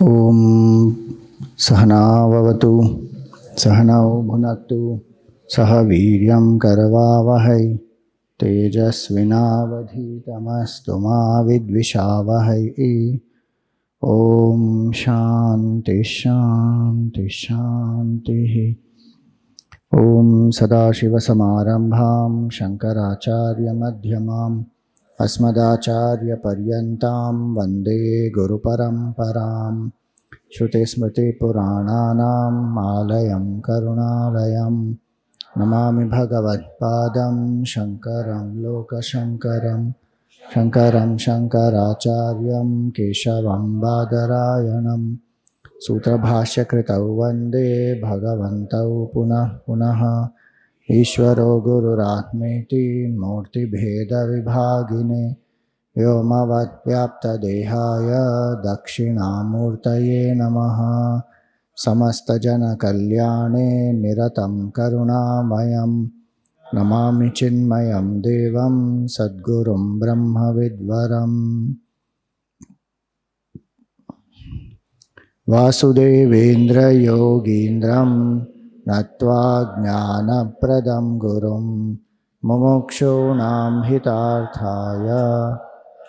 ओम सहनाववतु सहनौ भुनक्तु सह वीर्यं करवावहै तेजस्विनावधीतमस्तु मा विद्विषावहै। ओम शांति शांति शांति। ओम सदाशिवसमारंभां शंकराचार्यमध्यमाम् अस्मदाचार्यपर्यन्तां वन्दे गुरुपरम्परां। श्रुतिस्मृतिपुराणानाम् आलयं करुणालयं नमामि भगवत्पादं शङ्करं लोकशङ्करं। शङ्करं शङ्कराचार्यं केशवं बादरायणं सूत्रभाष्यकृतौ वन्दे भगवन्तौ पुनः पुनः। ईश्वरो गुरुरात्मेति मूर्तिभेदविभागिने व्योमवद्व्याप्तदेहाय दक्षिणामूर्तये नमः। समस्तजनकल्याणे निरतं करुणामयं नमामि चिन्मयं देवं सद्गुरुं ब्रह्मविद्वरम्। वासुदेवेन्द्रयोगीन्द्रं नत्वा ज्ञानप्रदं गुरुं मुमुक्षूणां हितार्थाय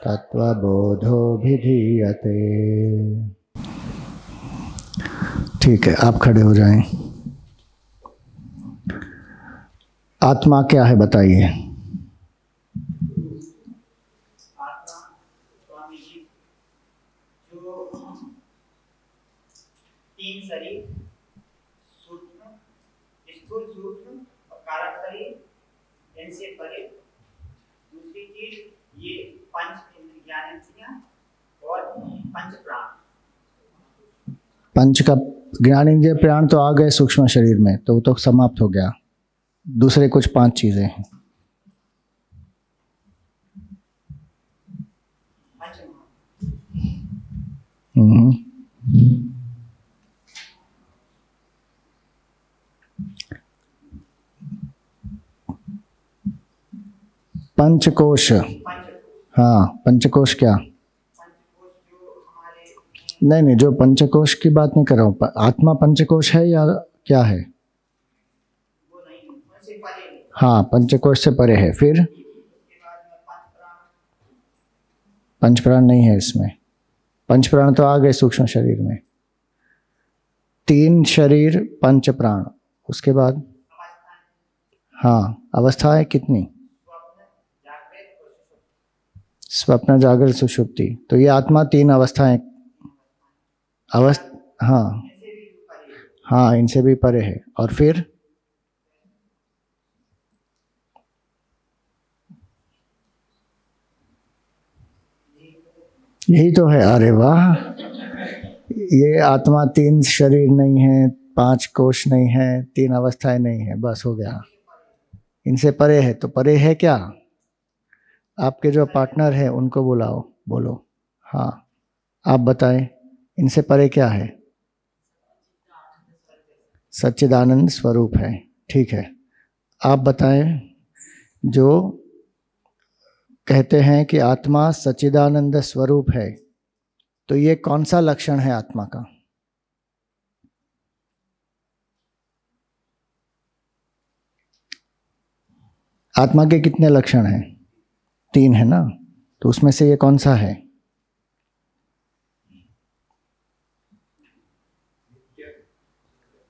तत्त्वबोधोऽभिधीयते। ठीक है, आप खड़े हो जाएं। आत्मा क्या है बताइए। तीन शरीर, सूक्ष्म, स्थूल सूक्ष्म और कारण शरीर, इनसे परे दूसरी चीज ये पंच ज्ञानेंद्रियां और पंच प्राण। पंच का ज्ञानेंद्रिय प्राण तो आ गए सूक्ष्म शरीर में, तो वो तो समाप्त हो गया। दूसरे कुछ पांच चीजें हैं। पंचकोश। हाँ, पंचकोश क्या? नहीं, जो पंचकोश की बात नहीं कर रहा हूँ। आत्मा पंचकोश है या क्या है? हाँ, पंचकोश से परे है। फिर पंचप्राण नहीं है इसमें। पंचप्राण तो आ गए सूक्ष्म शरीर में। तीन शरीर पंच प्राण, उसके बाद हाँ, अवस्थाएं कितनी? स्वप्न जागृत सुषुप्ति। तो ये आत्मा तीन अवस्थाएं हाँ, इनसे भी परे है। और फिर यही तो है। अरे वाह, ये आत्मा तीन शरीर नहीं है, पांच कोश नहीं है, तीन अवस्थाएं नहीं है, बस हो गया। इनसे परे है। तो परे है क्या? आपके जो पार्टनर है उनको बुलाओ, बोलो। हाँ, आप बताएं, इनसे परे क्या है? सच्चिदानंद स्वरूप है। ठीक है, आप बताएं। जो कहते हैं कि आत्मा सच्चिदानंद स्वरूप है, तो ये कौन सा लक्षण है आत्मा का? आत्मा के कितने लक्षण हैं? तीन है ना। तो उसमें से ये कौन सा है?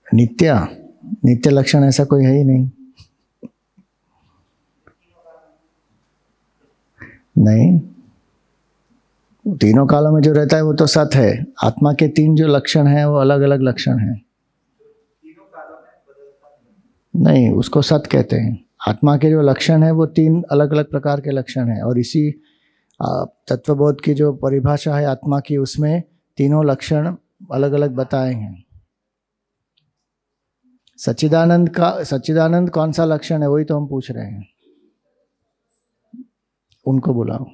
नित्य। नित्य लक्षण ऐसा कोई है ही नहीं। नहीं, तीनों कालों में जो रहता है वो तो सत है। आत्मा के तीन जो लक्षण हैं वो अलग अलग लक्षण हैं। नहीं, उसको सत कहते हैं। आत्मा के जो लक्षण है वो तीन अलग अलग प्रकार के लक्षण हैं। और इसी तत्वबोध की जो परिभाषा है आत्मा की, उसमें तीनों लक्षण अलग अलग बताए हैं। सच्चिदानंद कौन सा लक्षण है, वही तो हम पूछ रहे हैं। उनको बुलाओ,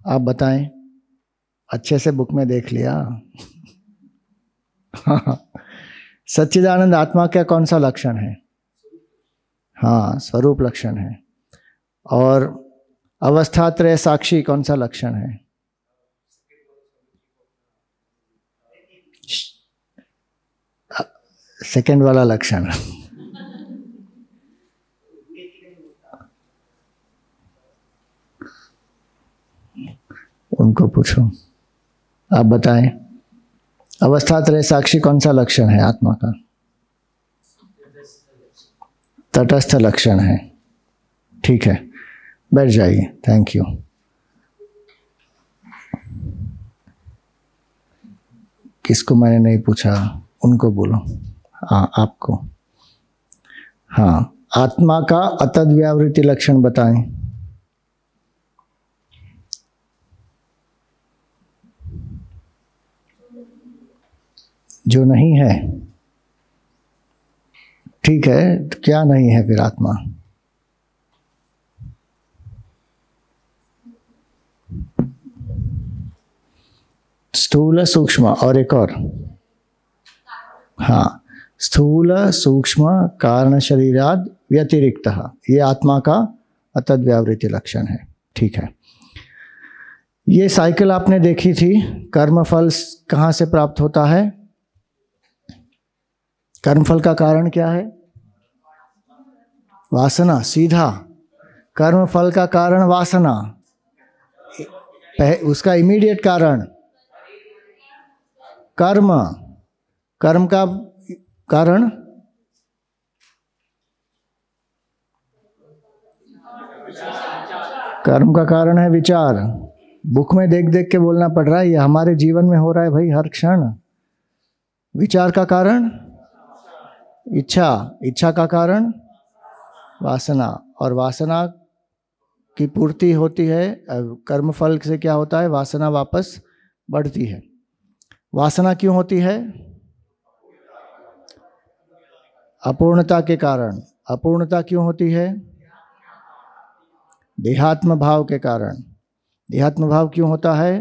आप बताएं। अच्छे से बुक में देख लिया। सच्चिदानंद आत्मा का कौन सा लक्षण है? हाँ, स्वरूप लक्षण है। और अवस्थात्रय साक्षी कौन सा लक्षण है? सेकंड वाला लक्षण। उनको पूछो, आप बताएं। अवस्थात्रय साक्षी कौन सा लक्षण है आत्मा का? तटस्थ लक्षण है। ठीक है, बैठ जाइए। Thank you. किसको मैंने नहीं पूछा, उनको बोलो। हाँ, आपको। हाँ, आत्मा का अतद व्यावृत्ति लक्षण बताएं। जो नहीं है। ठीक है, तो क्या नहीं है फिर आत्मा? स्थूल सूक्ष्म और एक और। हाँ, स्थूल सूक्ष्म कारण शरीराद व्यतिरिक्त, ये आत्मा का अतद व्यावृत्ति लक्षण है। ठीक है, ये साइकिल आपने देखी थी। कर्मफल कहाँ से प्राप्त होता है? कर्मफल का कारण क्या है? वासना। सीधा कर्मफल का कारण वासना, उसका इमीडिएट कारण कर्म। कर्म का कारण कर्म का कारण है विचार। बुक में देख देख के बोलना पड़ रहा है, ये हमारे जीवन में हो रहा है भाई हर क्षण। विचार का कारण इच्छा, इच्छा का कारण वासना, और वासना की पूर्ति होती है कर्मफल से। क्या होता है? वासना वापस बढ़ती है। वासना क्यों होती है? अपूर्णता के कारण। अपूर्णता क्यों होती है? देहात्म भाव के कारण। देहात्म भाव क्यों होता है?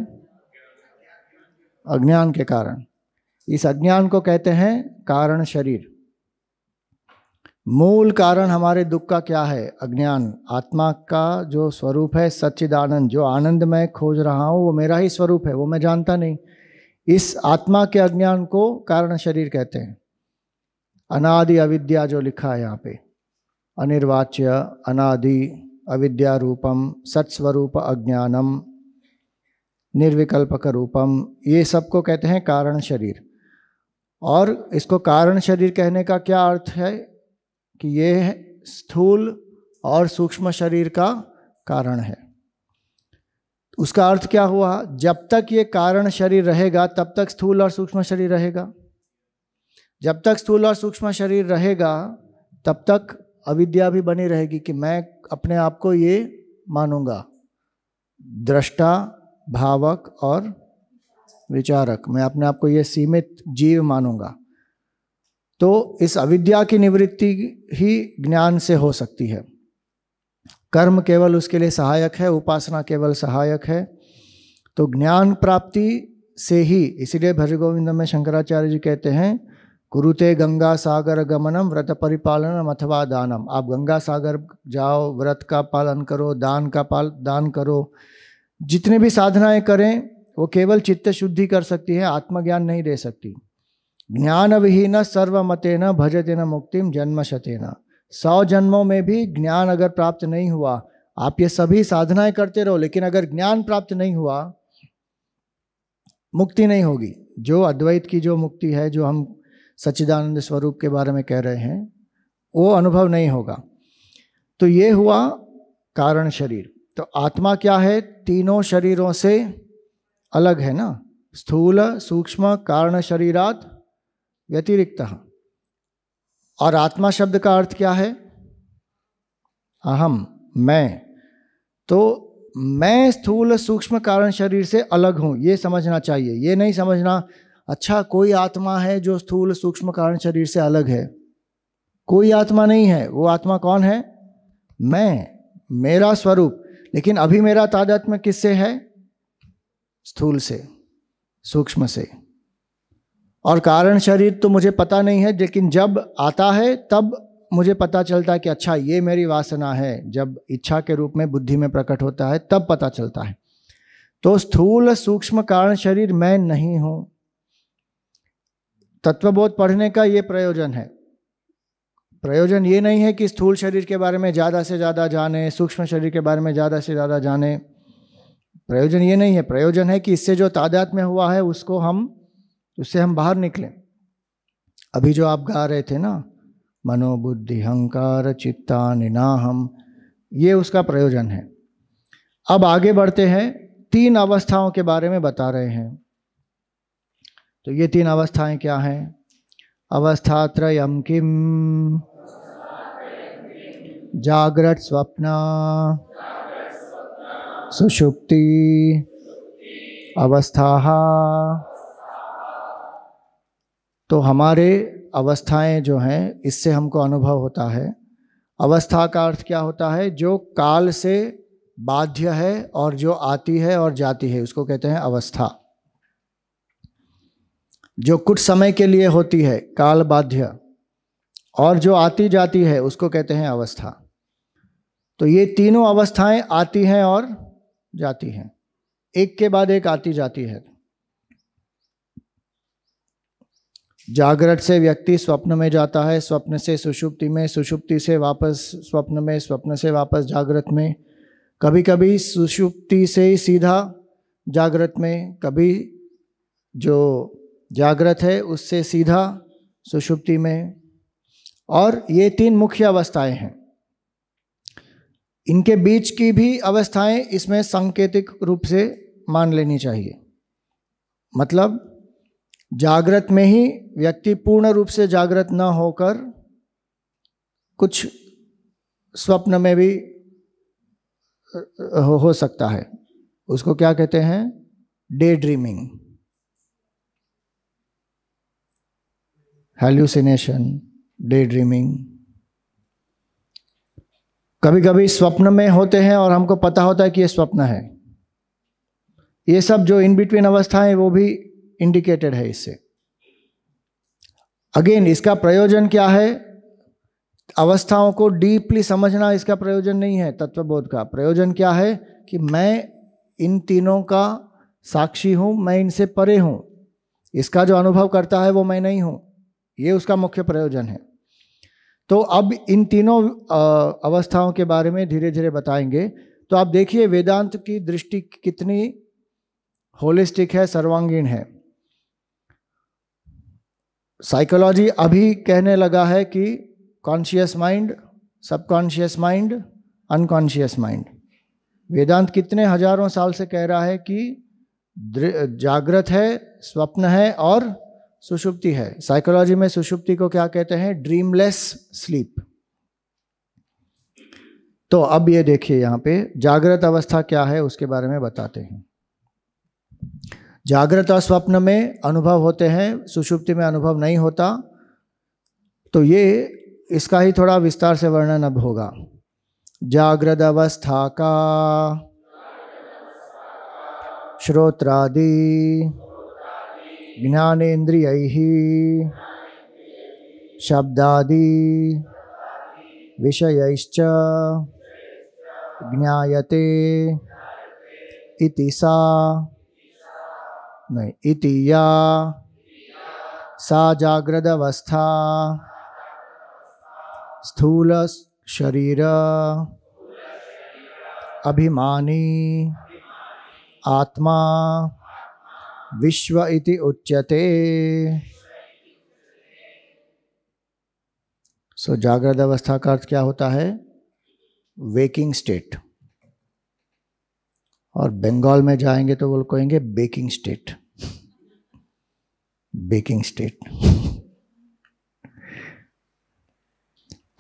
अज्ञान के कारण। इस अज्ञान को कहते हैं कारण शरीर। मूल कारण हमारे दुख का क्या है? अज्ञान। आत्मा का जो स्वरूप है सच्चिदानंद, जो आनंद मैं खोज रहा हूँ वो मेरा ही स्वरूप है, वो मैं जानता नहीं। इस आत्मा के अज्ञान को कारण शरीर कहते हैं। अनादि अविद्या जो लिखा है यहाँ पे, अनिर्वाच्य अनादि अविद्या रूपम सत्स्वरूप अज्ञानम निर्विकल्पक रूपम, ये सबको कहते हैं कारण शरीर। और इसको कारण शरीर कहने का क्या अर्थ है कि ये स्थूल और सूक्ष्म शरीर का कारण है। उसका अर्थ क्या हुआ? जब तक ये कारण शरीर रहेगा तब तक स्थूल और सूक्ष्म शरीर रहेगा। जब तक स्थूल और सूक्ष्म शरीर रहेगा तब तक अविद्या भी बनी रहेगी कि मैं अपने आप को ये मानूंगा, दृष्टा, भावक और विचारक। मैं अपने आप को ये सीमित जीव मानूंगा। तो इस अविद्या की निवृत्ति ही ज्ञान से हो सकती है। कर्म केवल उसके लिए सहायक है, उपासना केवल सहायक है। तो ज्ञान प्राप्ति से ही, इसीलिए भजगोविंद में शंकराचार्य जी कहते हैं कुरुते गंगा सागर गमनम व्रत परिपालनम अथवा दानम। आप गंगा सागर जाओ, व्रत का पालन करो, दान करो, जितने भी साधनाएं करें वो केवल चित्त शुद्धि कर सकती है, आत्मज्ञान नहीं दे सकती। ज्ञान विहीन सर्वमतेन भजतेन मुक्तिम जन्मशतेन। 100 जन्मों में भी ज्ञान अगर प्राप्त नहीं हुआ, आप ये सभी साधनाएं करते रहो, लेकिन अगर ज्ञान प्राप्त नहीं हुआ, मुक्ति नहीं होगी। जो अद्वैत की जो मुक्ति है, जो हम सच्चिदानंद स्वरूप के बारे में कह रहे हैं, वो अनुभव नहीं होगा। तो ये हुआ कारण शरीर। तो आत्मा क्या है? तीनों शरीरों से अलग है ना। स्थूल सूक्ष्म कारण शरीरात व्यतिरिक्त। और आत्मा शब्द का अर्थ क्या है? अहम, मैं। तो मैं स्थूल सूक्ष्म कारण शरीर से अलग हूं, ये समझना चाहिए। ये नहीं समझना अच्छा कोई आत्मा है जो स्थूल सूक्ष्म कारण शरीर से अलग है। कोई आत्मा नहीं है। वो आत्मा कौन है? मैं, मेरा स्वरूप। लेकिन अभी मेरा तादात्म्य किससे है? स्थूल से, सूक्ष्म से। और कारण शरीर तो मुझे पता नहीं है, लेकिन जब आता है तब मुझे पता चलता है कि अच्छा ये मेरी वासना है। जब इच्छा के रूप में बुद्धि में प्रकट होता है तब पता चलता है। तो स्थूल सूक्ष्म कारण शरीर मैं नहीं हूं। तत्वबोध पढ़ने का ये प्रयोजन है। प्रयोजन ये नहीं है कि स्थूल शरीर के बारे में ज़्यादा से ज़्यादा जाने, सूक्ष्म शरीर के बारे में ज़्यादा से ज़्यादा जाने। प्रयोजन ये नहीं है। प्रयोजन है कि इससे जो तादात्म्य हुआ है उससे हम बाहर निकलें। अभी जो आप गा रहे थे ना, मनोबुद्धि अहंकार चित्ता निनाहम, ये उसका प्रयोजन है। अब आगे बढ़ते हैं, 3 अवस्थाओं के बारे में बता रहे हैं। तो ये 3 अवस्थाएं क्या हैं? अवस्थात्रयम् किम, जागृत स्वप्न सुषुप्ति अवस्था। तो हमारे अवस्थाएं जो हैं, इससे हमको अनुभव होता है। अवस्था का अर्थ क्या होता है? जो काल से बाध्य है और जो आती है और जाती है, उसको कहते हैं अवस्था। जो कुछ समय के लिए होती है, काल बाध्य, और जो आती जाती है, उसको कहते हैं अवस्था। तो ये तीनों अवस्थाएं आती हैं और जाती हैं, एक के बाद एक आती जाती है। जागृत से व्यक्ति स्वप्न में जाता है, स्वप्न से सुषुप्ति में, सुषुप्ति से वापस स्वप्न में, स्वप्न से वापस जागृत में, कभी कभी सुषुप्ति से ही सीधा जागृत में, कभी जो जागृत है उससे सीधा सुषुप्ति में। और ये 3 मुख्य अवस्थाएं हैं। इनके बीच की भी अवस्थाएं इसमें सांकेतिक रूप से मान लेनी चाहिए। मतलब जागृत में ही व्यक्ति पूर्ण रूप से जागृत न होकर कुछ स्वप्न में भी हो सकता है। उसको क्या कहते हैं? Day dreaming, hallucination, day dreaming. कभी कभी स्वप्न में होते हैं और हमको पता होता है कि ये स्वप्न है। ये सब जो इन बिटवीन अवस्थाएं, वो भी इंडिकेटेड है इससे। अगेन, इसका प्रयोजन क्या है? अवस्थाओं को डीपली समझना इसका प्रयोजन नहीं है। तत्वबोध का प्रयोजन क्या है? कि मैं इन तीनों का साक्षी हूं, मैं इनसे परे हूं, इसका जो अनुभव करता है वो मैं नहीं हूं। ये उसका मुख्य प्रयोजन है। तो अब इन तीनों अवस्थाओं के बारे में धीरे धीरे बताएंगे। तो आप देखिए वेदांत की दृष्टि कितनी होलिस्टिक है, सर्वांगीण है। साइकोलॉजी अभी कहने लगा है कि conscious mind, subconscious mind, unconscious mind. Vedanta कितने हजारों साल से कह रहा है कि जागृत है, स्वप्न है और सुषुप्ति है। साइकोलॉजी में सुषुप्ति को क्या कहते हैं? Dreamless sleep. तो अब ये देखिए, यहाँ पे जागृत अवस्था क्या है उसके बारे में बताते हैं। जागृत और स्वप्न में अनुभव होते हैं, सुषुप्ति में अनुभव नहीं होता। तो ये इसका ही थोड़ा विस्तार से वर्णन अब होगा। जागृत अवस्था का श्रोत्रादि ज्ञानेन्द्रियैः शब्दादि विषयैश्च ज्ञायते इति सा नहीं इति या सा जागृत अवस्था स्थूल शरीर अभिमानी आत्मा विश्व इति उच्यते। सो जागृत अवस्था का अर्थ क्या होता है? Waking state. और बंगाल में जाएंगे तो वो कहेंगे बेकिंग स्टेट, बेकिंग स्टेट।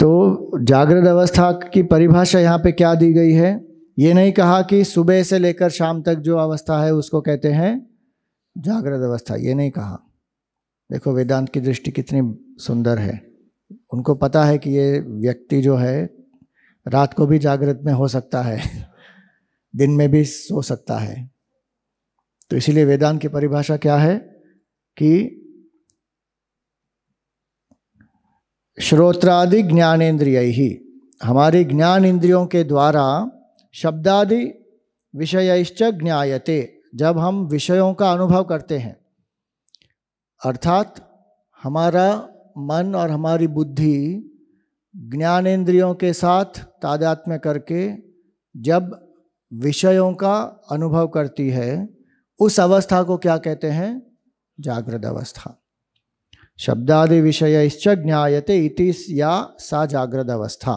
तो जागृत अवस्था की परिभाषा यहाँ पे क्या दी गई है? ये नहीं कहा कि सुबह से लेकर शाम तक जो अवस्था है उसको कहते हैं जागृत अवस्था, ये नहीं कहा। देखो वेदांत की दृष्टि कितनी सुंदर है। उनको पता है कि ये व्यक्ति जो है रात को भी जागृत में हो सकता है, दिन में भी सो सकता है। तो इसीलिए वेदांत की परिभाषा क्या है कि श्रोत्रादि ज्ञानेन्द्रिय ही, हमारे ज्ञान इंद्रियों के द्वारा शब्दादि विषयश्च ज्ञायते, जब हम विषयों का अनुभव करते हैं, अर्थात हमारा मन और हमारी बुद्धि ज्ञानेंद्रियों के साथ तादात्म्य करके जब विषयों का अनुभव करती है, उस अवस्था को क्या कहते हैं? जागृत अवस्था। शब्दादि विषयश्च ज्ञायते इति या सा जागृत अवस्था।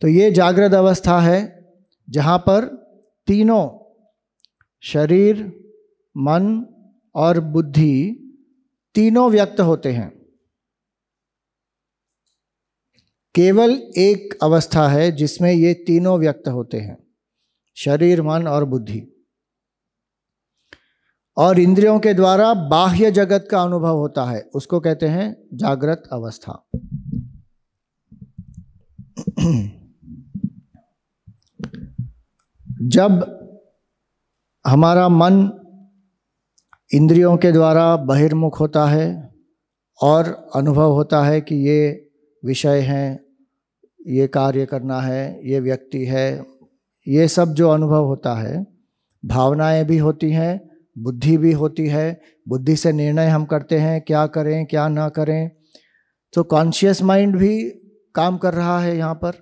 तो ये जागृत अवस्था है जहाँ पर तीनों शरीर, मन और बुद्धि तीनों व्यक्त होते हैं। केवल एक अवस्था है जिसमें ये तीनों व्यक्त होते हैं, शरीर, मन और बुद्धि। और इंद्रियों के द्वारा बाह्य जगत का अनुभव होता है, उसको कहते हैं जागृत अवस्था। जब हमारा मन इंद्रियों के द्वारा बहिर्मुख होता है और अनुभव होता है कि ये विषय हैं, ये कार्य करना है, ये व्यक्ति है, ये सब जो अनुभव होता है, भावनाएं भी होती हैं, बुद्धि भी होती है। बुद्धि से निर्णय हम करते हैं क्या करें क्या ना करें। तो कॉन्शियस माइंड भी काम कर रहा है, यहाँ पर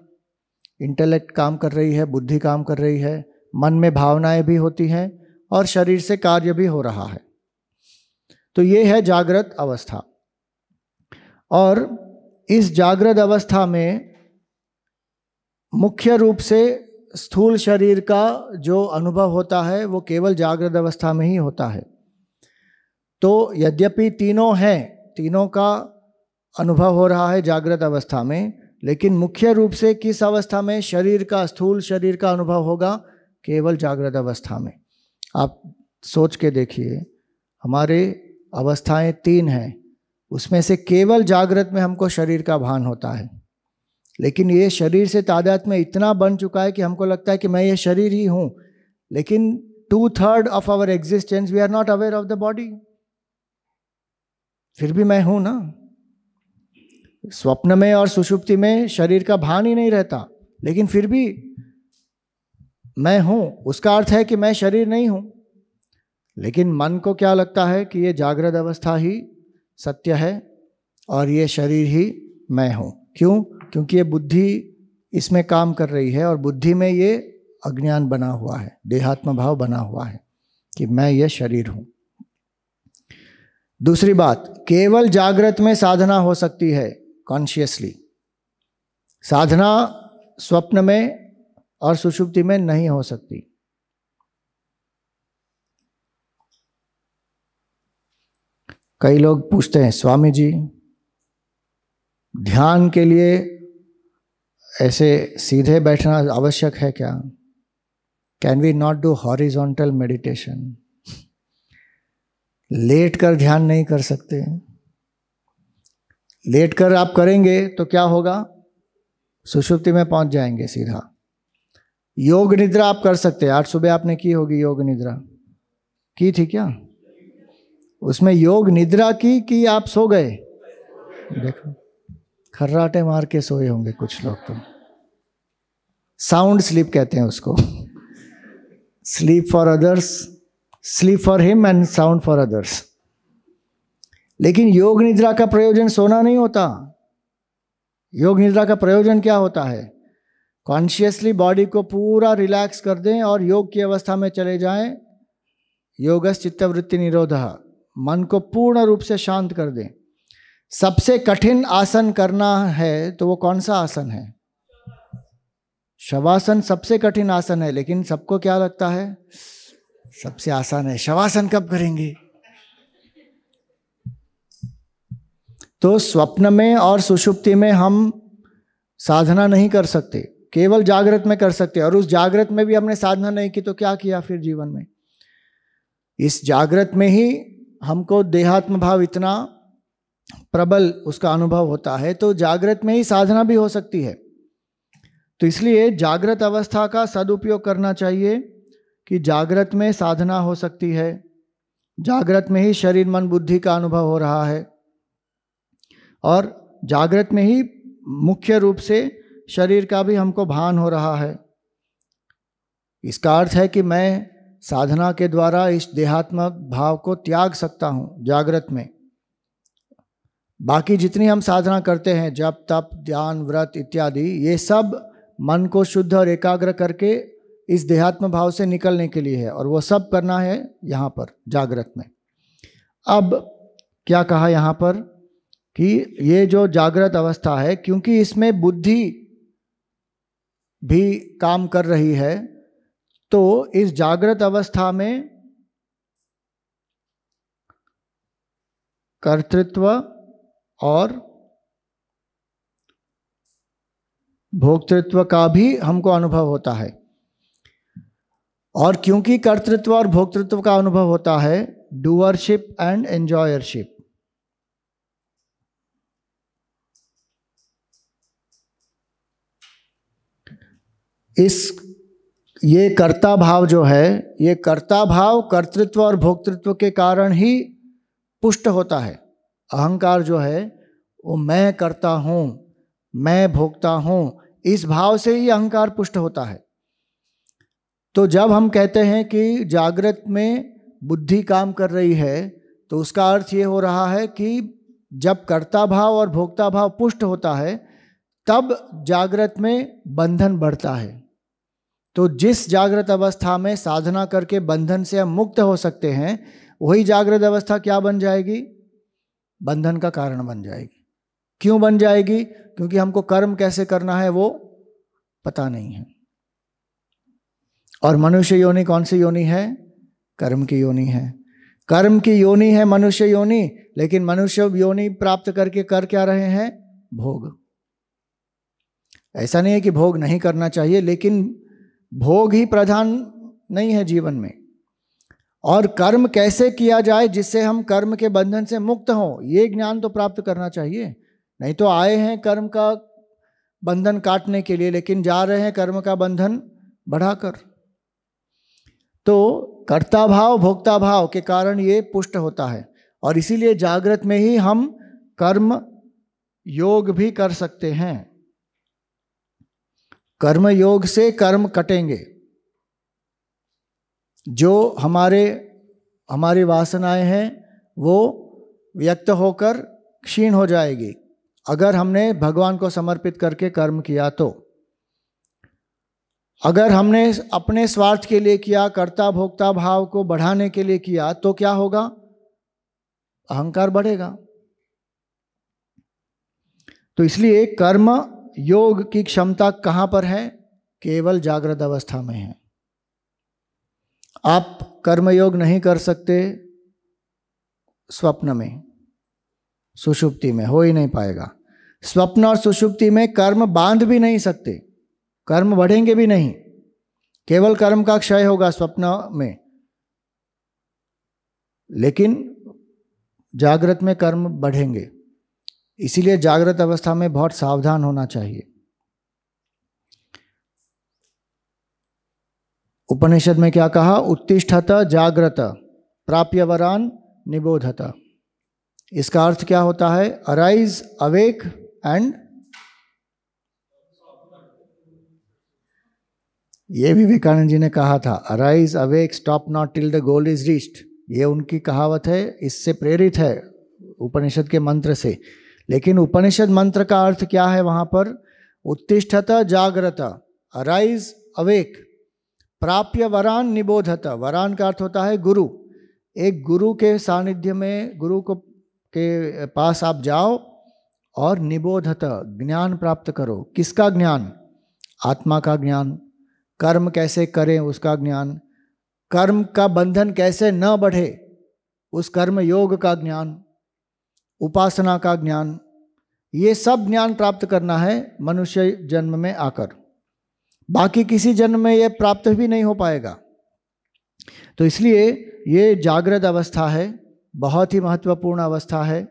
इंटेलेक्ट काम कर रही है, बुद्धि काम कर रही है, मन में भावनाएं भी होती हैं और शरीर से कार्य भी हो रहा है। तो ये है जागृत अवस्था। और इस जागृत अवस्था में मुख्य रूप से स्थूल शरीर का जो अनुभव होता है वो केवल जागृत अवस्था में ही होता है। तो यद्यपि तीनों हैं, तीनों का अनुभव हो रहा है जागृत अवस्था में, लेकिन मुख्य रूप से किस अवस्था में शरीर का, स्थूल शरीर का अनुभव होगा? केवल जागृत अवस्था में। आप सोच के देखिए, हमारे अवस्थाएं तीन हैं, उसमें से केवल जागृत में हमको शरीर का भान होता है, लेकिन ये शरीर से तादात्म्य में इतना बन चुका है कि हमको लगता है कि मैं ये शरीर ही हूँ, लेकिन 2/3 of our existence we are not aware of the body. फिर भी मैं हूँ ना। स्वप्न में और सुषुप्ति में शरीर का भान ही नहीं रहता, लेकिन फिर भी मैं हूँ। उसका अर्थ है कि मैं शरीर नहीं हूँ। लेकिन मन को क्या लगता है कि ये जागृत अवस्था ही सत्य है और ये शरीर ही मैं हूँ। क्यों? क्योंकि ये बुद्धि इसमें काम कर रही है और बुद्धि में ये अज्ञान बना हुआ है, देहात्म भाव बना हुआ है कि मैं ये शरीर हूँ। दूसरी बात, केवल जागृत में साधना हो सकती है कॉन्शियसली। साधना स्वप्न में और सुषुप्ति में नहीं हो सकती। कई लोग पूछते हैं, स्वामी जी ध्यान के लिए ऐसे सीधे बैठना आवश्यक है क्या? Can we not do horizontal meditation? लेट कर ध्यान नहीं कर सकते? लेट कर आप करेंगे तो क्या होगा? सुषुप्ति में पहुंच जाएंगे सीधा। योग निद्रा आप कर सकते हैं। आज सुबह आपने की होगी योग निद्रा, की थी क्या? उसमें योग निद्रा की कि आप सो गए? देखो, खर्राटे मार के सोए होंगे कुछ लोग तो। साउंड स्लीप कहते हैं उसको। Sleep for others, sleep for him and sound for others. लेकिन योग निद्रा का प्रयोजन सोना नहीं होता। योग निद्रा का प्रयोजन क्या होता है? कॉन्शियसली बॉडी को पूरा रिलैक्स कर दें और योग की अवस्था में चले जाएं। योगस् चित्तवृत्ति निरोधः, मन को पूर्ण रूप से शांत कर दें। सबसे कठिन आसन करना है तो वो कौन सा आसन है? शवासन सबसे कठिन आसन है, लेकिन सबको क्या लगता है? सबसे आसान है। शवासन कब करेंगे? तो स्वप्न में और सुषुप्ति में हम साधना नहीं कर सकते, केवल जागृत में कर सकते। और उस जागृत में भी हमने साधना नहीं की तो क्या किया फिर जीवन में? इस जागृत में ही हमको देहात्म भाव इतना प्रबल उसका अनुभव होता है, तो जागृत में ही साधना भी हो सकती है। तो इसलिए जागृत अवस्था का सदुपयोग करना चाहिए कि जागृत में साधना हो सकती है, जागृत में ही शरीर मन बुद्धि का अनुभव हो रहा है और जागृत में ही मुख्य रूप से शरीर का भी हमको भान हो रहा है। इसका अर्थ है कि मैं साधना के द्वारा इस देहात्म भाव को त्याग सकता हूँ जागृत में, बाकी जितनी हम साधना करते हैं, जप तप ध्यान व्रत इत्यादि, ये सब मन को शुद्ध और एकाग्र करके इस देहात्म भाव से निकलने के लिए है, और वो सब करना है यहाँ पर जागृत में। अब क्या कहा यहाँ पर कि ये जो जागृत अवस्था है, क्योंकि इसमें बुद्धि भी काम कर रही है, तो इस जागृत अवस्था में कर्तृत्व और भोक्तृत्व का भी हमको अनुभव होता है। और क्योंकि कर्तृत्व और भोक्तृत्व का अनुभव होता है, डूअरशिप एंड एंजॉयरशिप, ये कर्ता भाव जो है, ये कर्ता भाव कर्तृत्व और भोक्तृत्व के कारण ही पुष्ट होता है। अहंकार जो है वो मैं करता हूँ, मैं भोगता हूँ, इस भाव से ही अहंकार पुष्ट होता है। तो जब हम कहते हैं कि जागृत में बुद्धि काम कर रही है, तो उसका अर्थ ये हो रहा है कि जब कर्ता भाव और भोक्ता भाव पुष्ट होता है, तब जागृत में बंधन बढ़ता है। तो जिस जागृत अवस्था में साधना करके बंधन से हम मुक्त हो सकते हैं, वही जागृत अवस्था क्या बन जाएगी? बंधन का कारण बन जाएगी। क्यों बन जाएगी? क्योंकि हमको कर्म कैसे करना है वो पता नहीं है। और मनुष्य योनि कौन सी योनि है? कर्म की योनि है। कर्म की योनि है मनुष्य योनि, लेकिन मनुष्य योनि प्राप्त करके कर क्या रहे हैं? भोग। ऐसा नहीं है कि भोग नहीं करना चाहिए, लेकिन भोग ही प्रधान नहीं है जीवन में। और कर्म कैसे किया जाए जिससे हम कर्म के बंधन से मुक्त हों, ये ज्ञान तो प्राप्त करना चाहिए। नहीं तो आए हैं कर्म का बंधन काटने के लिए, लेकिन जा रहे हैं कर्म का बंधन बढ़ाकर। तो कर्ता भाव भोक्ता भाव के कारण ये पुष्ट होता है, और इसीलिए जागृत में ही हम कर्म योग भी कर सकते हैं। कर्म योग से कर्म कटेंगे। जो हमारी वासनाएं हैं वो व्यक्त होकर क्षीण हो जाएगी अगर हमने भगवान को समर्पित करके कर्म किया। तो अगर हमने अपने स्वार्थ के लिए किया, कर्ता भोक्ता भाव को बढ़ाने के लिए किया, तो क्या होगा? अहंकार बढ़ेगा। तो इसलिए कर्म योग की क्षमता कहाँ पर है? केवल जागृत अवस्था में है। आप कर्मयोग नहीं कर सकते स्वप्न में, सुषुप्ति में हो ही नहीं पाएगा। स्वप्न और सुषुप्ति में कर्म बांध भी नहीं सकते, कर्म बढ़ेंगे भी नहीं, केवल कर्म का क्षय होगा स्वप्न में। लेकिन जागृत में कर्म बढ़ेंगे। इसीलिए जागृत अवस्था में बहुत सावधान होना चाहिए। उपनिषद में क्या कहा? उत्तिष्ठत जाग्रत प्राप्य वरान निबोधत। इसका अर्थ क्या होता है? अराइज अवेक एंड, ये विवेकानंद जी ने कहा था, arise awake stop not till the goal is reached. ये उनकी कहावत है, इससे प्रेरित है उपनिषद के मंत्र से। लेकिन उपनिषद मंत्र का अर्थ क्या है वहां पर? उत्तिष्ठत जाग्रत, अराइज अवेक, प्राप्य वरान निबोधत। वरान का अर्थ होता है गुरु। एक गुरु के सानिध्य में, गुरु को के पास आप जाओ और निबोधत, ज्ञान प्राप्त करो। किसका ज्ञान? आत्मा का ज्ञान। कर्म कैसे करें उसका ज्ञान। कर्म का बंधन कैसे न बढ़े उस कर्म योग का ज्ञान। उपासना का ज्ञान। ये सब ज्ञान प्राप्त करना है मनुष्य जन्म में आकर। बाकी किसी जन्म में ये प्राप्त भी नहीं हो पाएगा। तो इसलिए ये जागृत अवस्था है, बहुत ही महत्वपूर्ण अवस्था है।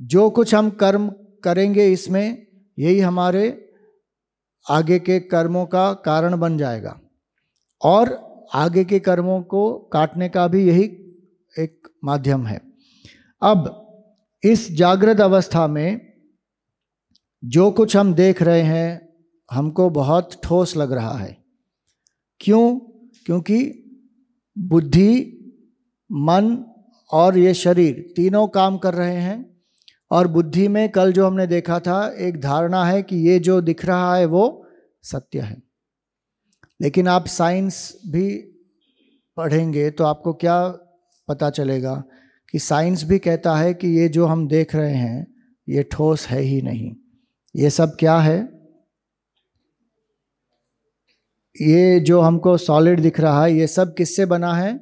जो कुछ हम कर्म करेंगे इसमें, यही हमारे आगे के कर्मों का कारण बन जाएगा, और आगे के कर्मों को काटने का भी यही एक माध्यम है। अब इस जागृत अवस्था में जो कुछ हम देख रहे हैं हमको बहुत ठोस लग रहा है। क्यों? क्योंकि बुद्धि, मन और ये शरीर तीनों काम कर रहे हैं, और बुद्धि में कल जो हमने देखा था एक धारणा है कि ये जो दिख रहा है वो सत्य है। लेकिन आप साइंस भी पढ़ेंगे तो आपको क्या पता चलेगा कि साइंस भी कहता है कि ये जो हम देख रहे हैं ये ठोस है ही नहीं। ये सब क्या है? ये जो हमको सॉलिड दिख रहा है ये सब किससे बना है?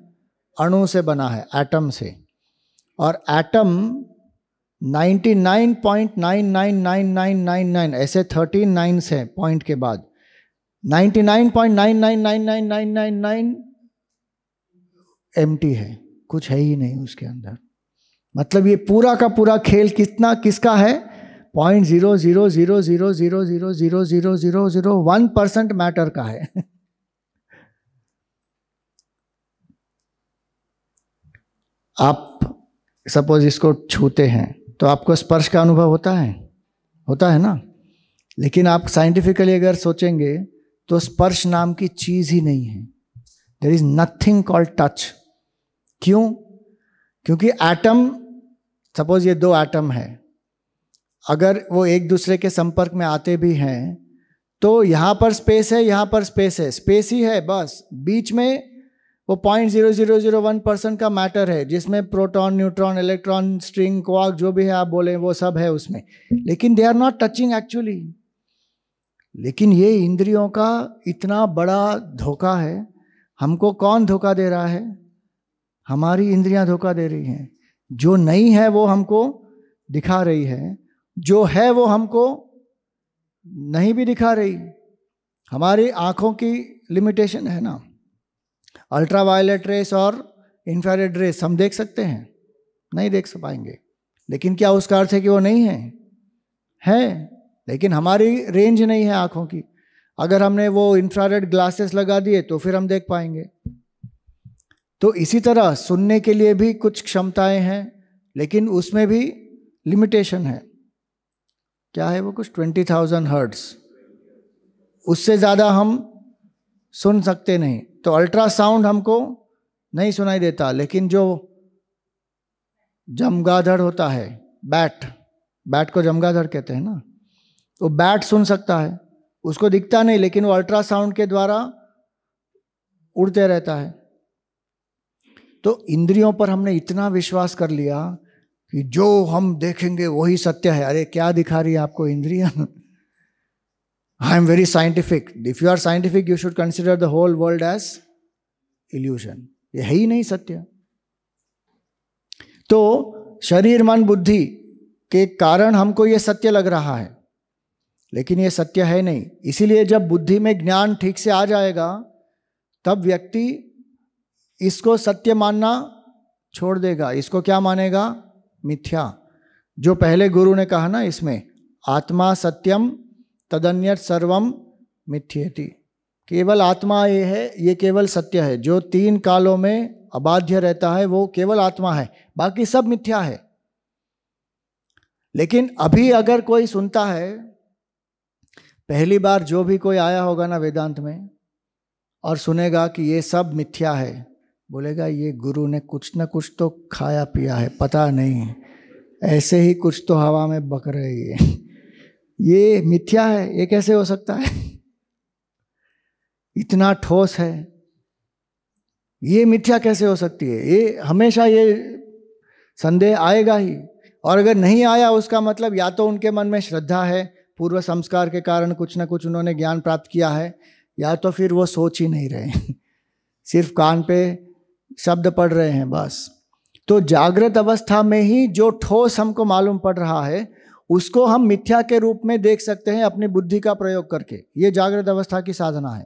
अणु से बना है, एटम से। और एटम 99.999999 ऐसे 13 नाइन्स हैं पॉइंट के बाद, 99.999999 एम्प्टी है, कुछ है ही नहीं उसके अंदर। मतलब ये पूरा का पूरा खेल किसका है? 0.00000000001% मैटर का है। आप सपोज इसको छूते हैं तो आपको स्पर्श का अनुभव होता है ना। लेकिन आप साइंटिफिकली अगर सोचेंगे तो स्पर्श नाम की चीज ही नहीं है। There is nothing called touch. क्यों? क्योंकि एटम, सपोज ये दो एटम है, अगर वो एक दूसरे के संपर्क में आते भी हैं तो यहां पर स्पेस है, यहां पर स्पेस है, स्पेस ही है बस। बीच में वो 0.0001% का मैटर है जिसमें proton, neutron, electron, string, quark जो भी है आप बोले वो सब है उसमें, लेकिन they are not touching actually. लेकिन ये इंद्रियों का इतना बड़ा धोखा है। हमको कौन धोखा दे रहा है? हमारी इंद्रियां धोखा दे रही हैं। जो नहीं है वो हमको दिखा रही है, जो है वो हमको नहीं भी दिखा रही। हमारी आंखों की लिमिटेशन है ना। अल्ट्रावायलेट रेस और इंफ्रारेड रेस हम देख सकते हैं? नहीं देख पाएंगे। लेकिन क्या उसका अर्थ है कि वो नहीं है? लेकिन हमारी रेंज नहीं है आंखों की। अगर हमने वो इंफ्रारेड ग्लासेस लगा दिए तो फिर हम देख पाएंगे। तो इसी तरह सुनने के लिए भी कुछ क्षमताएं हैं, लेकिन उसमें भी लिमिटेशन है। क्या है वो? कुछ 20,000 हर्ट्ज, उससे ज़्यादा हम सुन सकते नहीं। तो अल्ट्रासाउंड हमको नहीं सुनाई देता, लेकिन जो चमगादड़ होता है, बैट को चमगादड़ कहते हैं ना, तो बैट सुन सकता है। उसको दिखता नहीं, लेकिन वो अल्ट्रासाउंड के द्वारा उड़ते रहता है। तो इंद्रियों पर हमने इतना विश्वास कर लिया कि जो हम देखेंगे वही सत्य है। अरे क्या दिखा रही है आपको इंद्रियां? I am very scientific. If you are scientific you should consider the whole world as illusion. ये है ही नहीं सत्य। तो शरीर, मन, बुद्धि के कारण हमको ये सत्य लग रहा है, लेकिन ये सत्य है नहीं। इसीलिए जब बुद्धि में ज्ञान ठीक से आ जाएगा तब व्यक्ति इसको सत्य मानना छोड़ देगा। इसको क्या मानेगा? मिथ्या। जो पहले गुरु ने कहा ना इसमें, आत्मा सत्यम तदन्यत् सर्वम मिथ्येति। केवल आत्मा ये है, ये केवल सत्य है। जो 3 कालों में अबाध्य रहता है वो केवल आत्मा है, बाकी सब मिथ्या है। लेकिन अभी अगर कोई सुनता है, पहली बार जो भी कोई आया होगा ना वेदांत में और सुनेगा कि ये सब मिथ्या है, बोलेगा ये गुरु ने कुछ ना कुछ तो खाया पिया है, पता नहीं, ऐसे ही कुछ तो हवा में बक रही है। ये मिथ्या है, ये कैसे हो सकता है? इतना ठोस है, ये मिथ्या कैसे हो सकती है? ये हमेशा ये संदेह आएगा ही। और अगर नहीं आया उसका मतलब या तो उनके मन में श्रद्धा है, पूर्व संस्कार के कारण कुछ ना कुछ उन्होंने ज्ञान प्राप्त किया है, या तो फिर वो सोच ही नहीं रहे, सिर्फ कान पे शब्द पढ़ रहे हैं बस। तो जागृत अवस्था में ही जो ठोस हमको मालूम पड़ रहा है उसको हम मिथ्या के रूप में देख सकते हैं अपनी बुद्धि का प्रयोग करके। ये जागृत अवस्था की साधना है।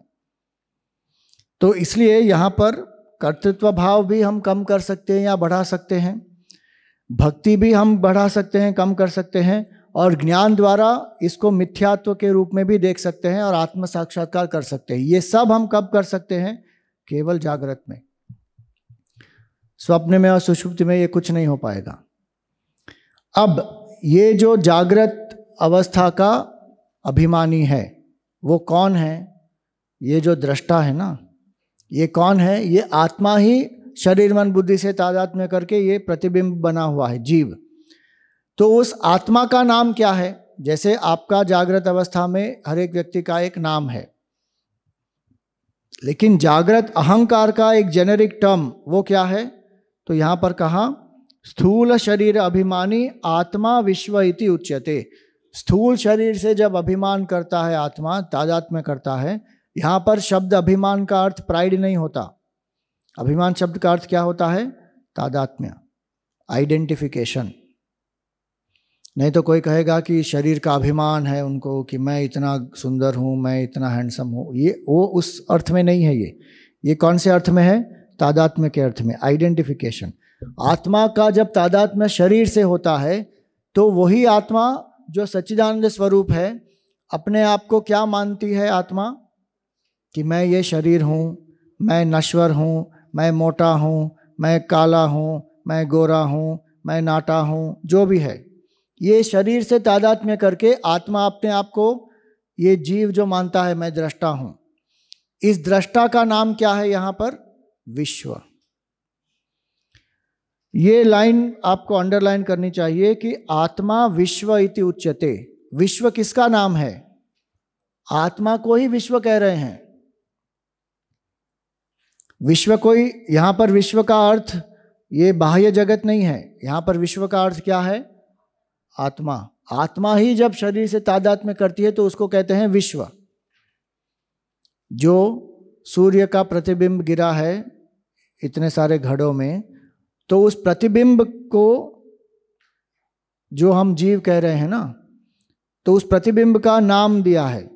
तो इसलिए यहाँ पर कर्तृत्व भाव भी हम कम कर सकते हैं या बढ़ा सकते हैं, भक्ति भी हम बढ़ा सकते हैं, कम कर सकते हैं, और ज्ञान द्वारा इसको मिथ्यात्व के रूप में भी देख सकते हैं और आत्म साक्षात्कार कर सकते हैं। ये सब हम कब कर सकते हैं? केवल जागृत में। स्वप्न में और सुषुप्ति में ये कुछ नहीं हो पाएगा। अब ये जो जागृत अवस्था का अभिमानी है वो कौन है? ये जो दृष्टा है ना, ये कौन है? ये आत्मा ही शरीर मन बुद्धि से तादात्म्य करके ये प्रतिबिंब बना हुआ है, जीव। तो उस आत्मा का नाम क्या है? जैसे आपका जागृत अवस्था में हर एक व्यक्ति का एक नाम है, लेकिन जागृत अहंकार का एक जेनेरिक टर्म वो क्या है? तो यहां पर कहा स्थूल शरीर अभिमानी आत्मा विश्व इति उच्यते। स्थूल शरीर से जब अभिमान करता है आत्मा, तादात्म्य करता है, यहां पर शब्द अभिमान का अर्थ प्राइड नहीं होता। अभिमान शब्द का अर्थ क्या होता है? तादात्म्य, आइडेंटिफिकेशन। नहीं तो कोई कहेगा कि शरीर का अभिमान है उनको कि मैं इतना सुंदर हूं, मैं इतना हैंडसम हूं, ये वो उस अर्थ में नहीं है। ये कौन से अर्थ में है? तादात्म्य के अर्थ में, आइडेंटिफिकेशन। आत्मा का जब तादात्म्य शरीर से होता है तो वही आत्मा जो सच्चिदानंद स्वरूप है, अपने आप को क्या मानती है आत्मा? कि मैं ये शरीर हूँ, मैं नश्वर हूँ, मैं मोटा हूँ, मैं काला हूँ, मैं गोरा हूँ, मैं नाटा हूँ, जो भी है। ये शरीर से तादात्म्य करके आत्मा अपने आप को, ये जीव जो मानता है मैं दृष्टा हूँ, इस दृष्टा का नाम क्या है यहाँ पर? विश्व। ये लाइन आपको अंडरलाइन करनी चाहिए कि आत्मा विश्व इति उच्यते। विश्व किसका नाम है? आत्मा को ही विश्व कह रहे हैं। विश्व कोई, यहां पर विश्व का अर्थ ये बाह्य जगत नहीं है। यहां पर विश्व का अर्थ क्या है? आत्मा। आत्मा ही जब शरीर से तादात्म्य करती है तो उसको कहते हैं विश्व। जो सूर्य का प्रतिबिंब गिरा है इतने सारे घड़ों में, तो उस प्रतिबिंब को जो हम जीव कह रहे हैं ना, तो उस प्रतिबिंब का नाम दिया है।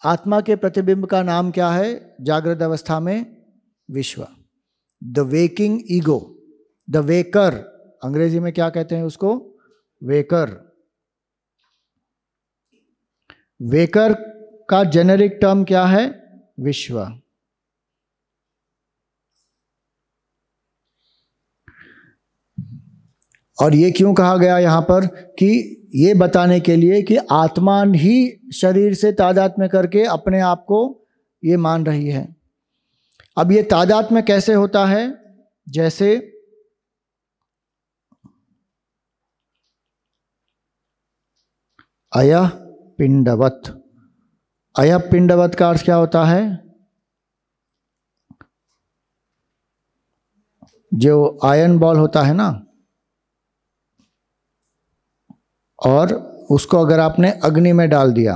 आत्मा के प्रतिबिंब का नाम क्या है जागृत अवस्था में? विश्व। The waking ego, the waker, अंग्रेजी में क्या कहते हैं उसको? वेकर। वेकर का जेनेरिक टर्म क्या है? विश्व। और ये क्यों कहा गया यहां पर? कि ये बताने के लिए कि आत्मा ही शरीर से तादात्म्य करके अपने आप को ये मान रही है। अब ये तादात्म्य कैसे होता है? जैसे अयः पिंडवत। अयः पिंडवत का अर्थ क्या होता है? जो आयरन बॉल होता है ना, और उसको अगर आपने अग्नि में डाल दिया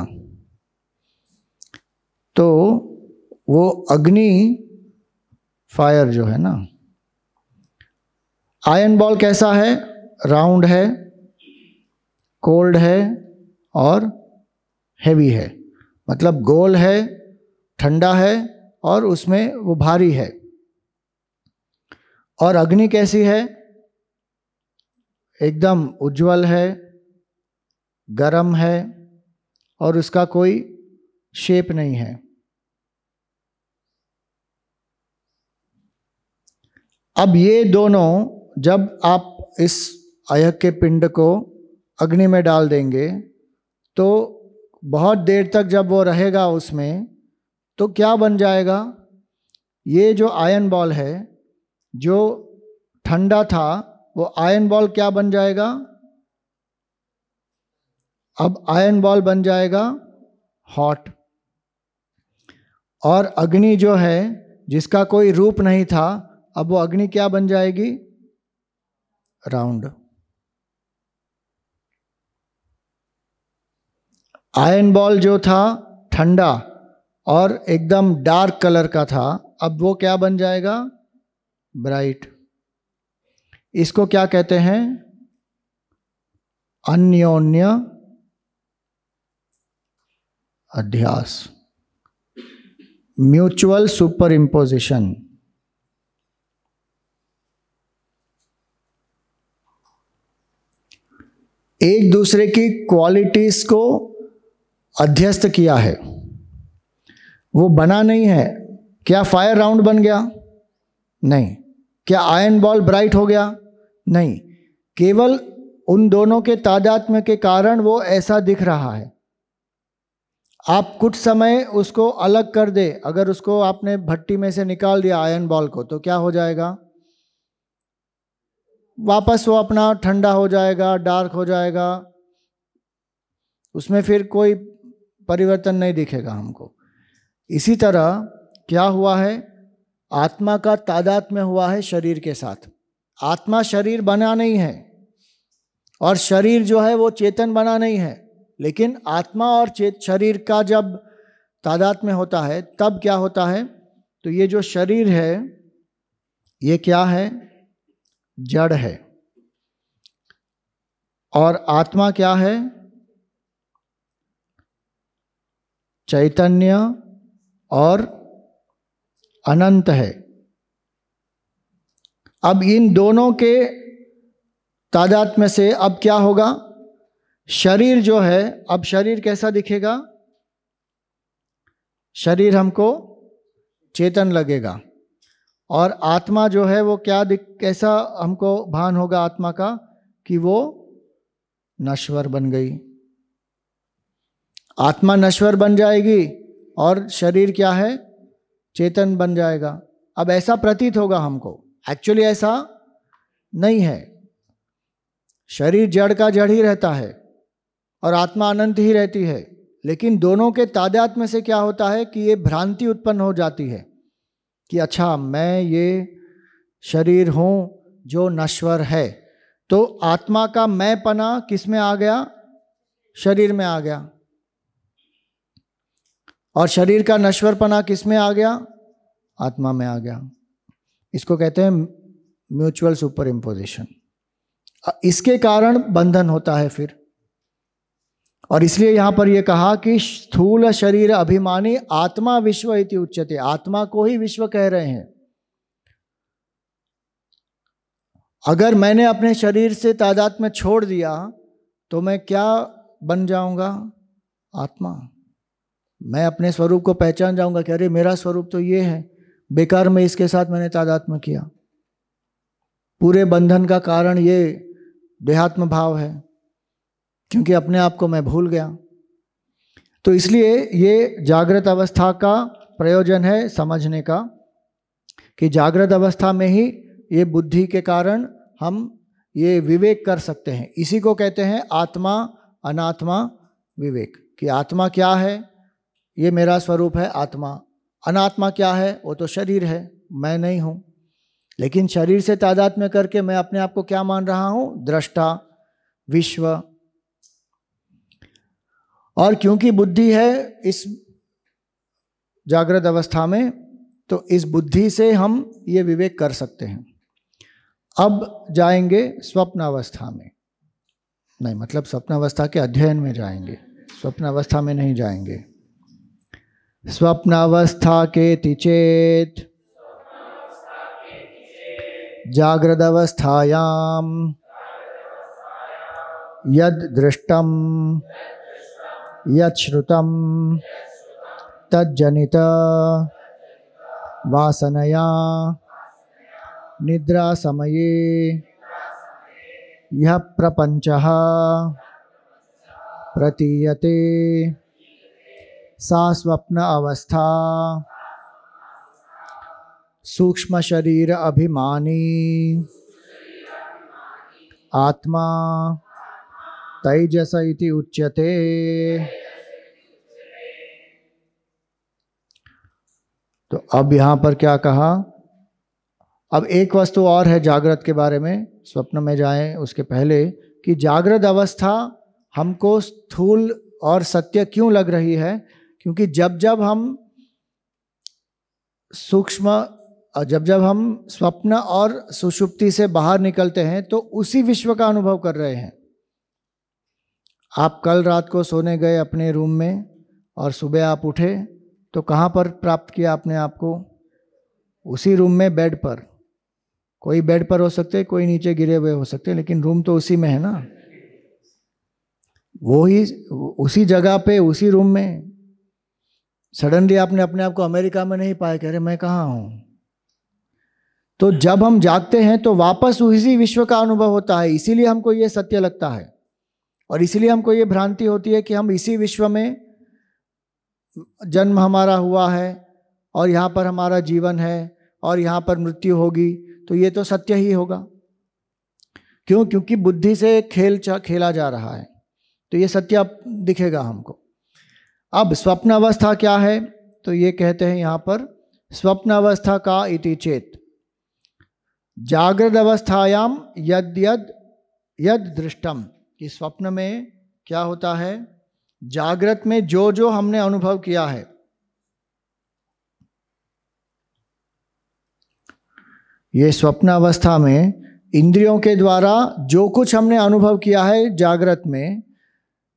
तो वो अग्नि, फायर जो है ना, आयरन बॉल कैसा है? राउंड है, कोल्ड है और हैवी है। मतलब गोल है, ठंडा है और उसमें वो भारी है। और अग्नि कैसी है? एकदम उज्जवल है, गरम है और उसका कोई शेप नहीं है। अब ये दोनों जब आप इस अयः के पिंड को अग्नि में डाल देंगे तो बहुत देर तक जब वो रहेगा उसमें, तो क्या बन जाएगा? ये जो आयरन बॉल है, जो ठंडा था, वो आयरन बॉल क्या बन जाएगा? अब आयरन बॉल बन जाएगा हॉट। और अग्नि जो है, जिसका कोई रूप नहीं था, अब वो अग्नि क्या बन जाएगी? राउंड। आयरन बॉल जो था ठंडा और एकदम डार्क कलर का था, अब वो क्या बन जाएगा? ब्राइट। इसको क्या कहते हैं? अन्योन्य अध्यास, म्यूचुअल सुपर इम्पोजिशन। एक दूसरे की क्वालिटीज को अध्यस्त किया है, वो बना नहीं है। क्या फायर राउंड बन गया? नहीं। क्या आयरन बॉल ब्राइट हो गया? नहीं। केवल उन दोनों के तादात्म्य के कारण वो ऐसा दिख रहा है। आप कुछ समय उसको अलग कर दे, अगर उसको आपने भट्टी में से निकाल दिया आयरन बॉल को, तो क्या हो जाएगा? वापस वो अपना ठंडा हो जाएगा, डार्क हो जाएगा, उसमें फिर कोई परिवर्तन नहीं दिखेगा हमको। इसी तरह क्या हुआ है, आत्मा का तादात्म्य हुआ है शरीर के साथ। आत्मा शरीर बना नहीं है और शरीर जो है वो चेतन बना नहीं है, लेकिन आत्मा और शरीर का जब तादात्म्य होता है तब क्या होता है, तो ये जो शरीर है ये क्या है, जड़ है, और आत्मा क्या है, चैतन्य और अनंत है। अब इन दोनों के तादात्म्य से अब क्या होगा, शरीर जो है, अब शरीर कैसा दिखेगा, शरीर हमको चेतन लगेगा, और आत्मा जो है वो क्या कैसा हमको भान होगा आत्मा का, कि वो नश्वर बन गई। आत्मा नश्वर बन जाएगी और शरीर क्या है, चेतन बन जाएगा। अब ऐसा प्रतीत होगा हमको, एक्चुअली ऐसा नहीं है। शरीर जड़ का जड़ ही रहता है और आत्मा अनंत ही रहती है, लेकिन दोनों के तादात्म्य से क्या होता है कि ये भ्रांति उत्पन्न हो जाती है कि अच्छा मैं ये शरीर हूँ जो नश्वर है। तो आत्मा का मैंपना किस में आ गया, शरीर में आ गया, और शरीर का नश्वरपना किस में आ गया, आत्मा में आ गया। इसको कहते हैं म्यूचुअल सुपर इम्पोजिशन। इसके कारण बंधन होता है फिर, और इसलिए यहां पर यह कहा कि स्थूल शरीर अभिमानी आत्मा विश्व इति उच्यते। आत्मा को ही विश्व कह रहे हैं। अगर मैंने अपने शरीर से तादात्म्य छोड़ दिया तो मैं क्या बन जाऊंगा, आत्मा। मैं अपने स्वरूप को पहचान जाऊंगा कि अरे मेरा स्वरूप तो ये है, बेकार में इसके साथ मैंने तादात्म्य किया। पूरे बंधन का कारण ये देहात्म भाव है, क्योंकि अपने आप को मैं भूल गया। तो इसलिए ये जागृत अवस्था का प्रयोजन है समझने का, कि जागृत अवस्था में ही ये बुद्धि के कारण हम ये विवेक कर सकते हैं। इसी को कहते हैं आत्मा अनात्मा विवेक, कि आत्मा क्या है, ये मेरा स्वरूप है आत्मा। अनात्मा क्या है, वो तो शरीर है, मैं नहीं हूँ। लेकिन शरीर से तादात्म्य करके मैं अपने आप को क्या मान रहा हूँ, दृष्टा, विश्व। और क्योंकि बुद्धि है इस जागृत अवस्था में, तो इस बुद्धि से हम ये विवेक कर सकते हैं। अब जाएंगे स्वप्न अवस्था में, नहीं मतलब स्वप्न अवस्था के अध्ययन में जाएंगे, स्वप्न अवस्था में नहीं जाएंगे। स्वप्न अवस्था के चेत जागृत अवस्थायाम यद दृष्टम यद श्रुतम तज्जनित वासनया निद्रा समये यह प्रपंचः प्रतीयते सा स्वप्न अवस्था सूक्ष्म शरीर अभिमानी आत्मा तैजस इति उच्यते। तो अब यहाँ पर क्या कहा, अब एक वस्तु और है जागृत के बारे में, स्वप्न में जाएं उसके पहले, कि जागृत अवस्था हमको स्थूल और सत्य क्यों लग रही है, क्योंकि जब जब हम स्वप्न और सुषुप्ति से बाहर निकलते हैं तो उसी विश्व का अनुभव कर रहे हैं। आप कल रात को सोने गए अपने रूम में और सुबह आप उठे तो कहाँ पर प्राप्त किया आपने आपको, उसी रूम में, बेड पर। कोई बेड पर हो सकते, कोई नीचे गिरे हुए हो सकते, लेकिन रूम तो उसी में है ना, वो ही उसी जगह पे, उसी रूम में। सडनली आपने अपने आप को अमेरिका में नहीं पाया, कह रहे मैं कहाँ हूँ। तो जब हम जागते हैं तो वापस उसी विश्व का अनुभव होता है, इसीलिए हमको ये सत्य लगता है, और इसीलिए हमको ये भ्रांति होती है कि हम इसी विश्व में जन्म हमारा हुआ है और यहाँ पर हमारा जीवन है और यहाँ पर मृत्यु होगी, तो ये तो सत्य ही होगा। क्यों? क्योंकि बुद्धि से खेल खेला जा रहा है। तो ये सत्य अब दिखेगा हमको। अब स्वप्न अवस्था क्या है? तो ये कहते हैं यहाँ पर, स्वप्न अवस्था का इति चेत जागृत अवस्थायाम यद यद यद दृष्टम, कि स्वप्न में क्या होता है, जागृत में जो जो हमने अनुभव किया है, ये स्वप्न अवस्था में इंद्रियों के द्वारा जो कुछ हमने अनुभव किया है, जागृत में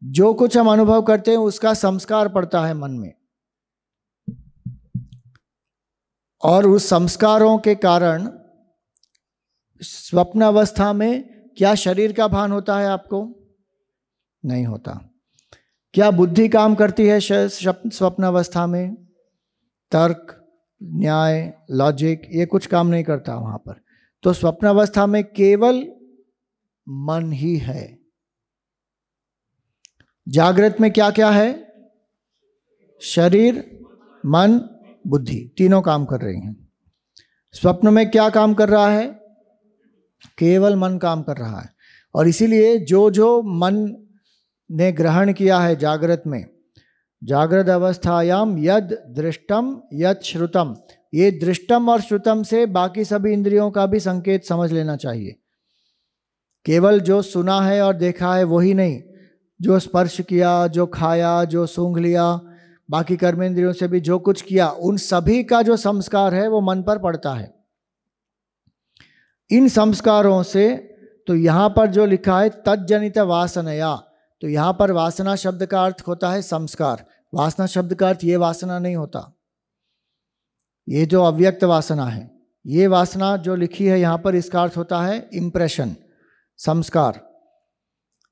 जो कुछ हम अनुभव करते हैं उसका संस्कार पड़ता है मन में, और उस संस्कारों के कारण स्वप्न अवस्था में क्या शरीर का भान होता है आपको? नहीं होता। क्या बुद्धि काम करती है स्वप्न अवस्था में? तर्क, न्याय, लॉजिक, ये कुछ काम नहीं करता वहां पर। तो स्वप्न अवस्था में केवल मन ही है। जागृत में क्या क्या है? शरीर, मन, बुद्धि, तीनों काम कर रही हैं। स्वप्न में क्या काम कर रहा है? केवल मन काम कर रहा है। और इसीलिए जो जो मन ने ग्रहण किया है जागृत में, जागृत अवस्थायाम यद दृष्टम यद श्रुतम, ये दृष्टम और श्रुतम से बाकी सभी इंद्रियों का भी संकेत समझ लेना चाहिए। केवल जो सुना है और देखा है वही नहीं, जो स्पर्श किया, जो खाया, जो सूंघ लिया, बाकी कर्मेंद्रियों से भी जो कुछ किया, उन सभी का जो संस्कार है वो मन पर पड़ता है। इन संस्कारों से, तो यहाँ पर जो लिखा है तज्जनित वासनया, तो यहाँ पर वासना शब्द का अर्थ होता है संस्कार। वासना शब्द का अर्थ ये वासना नहीं होता, ये जो अव्यक्त वासना है, ये वासना जो लिखी है यहाँ पर, इसका अर्थ होता है इंप्रेशन, संस्कार।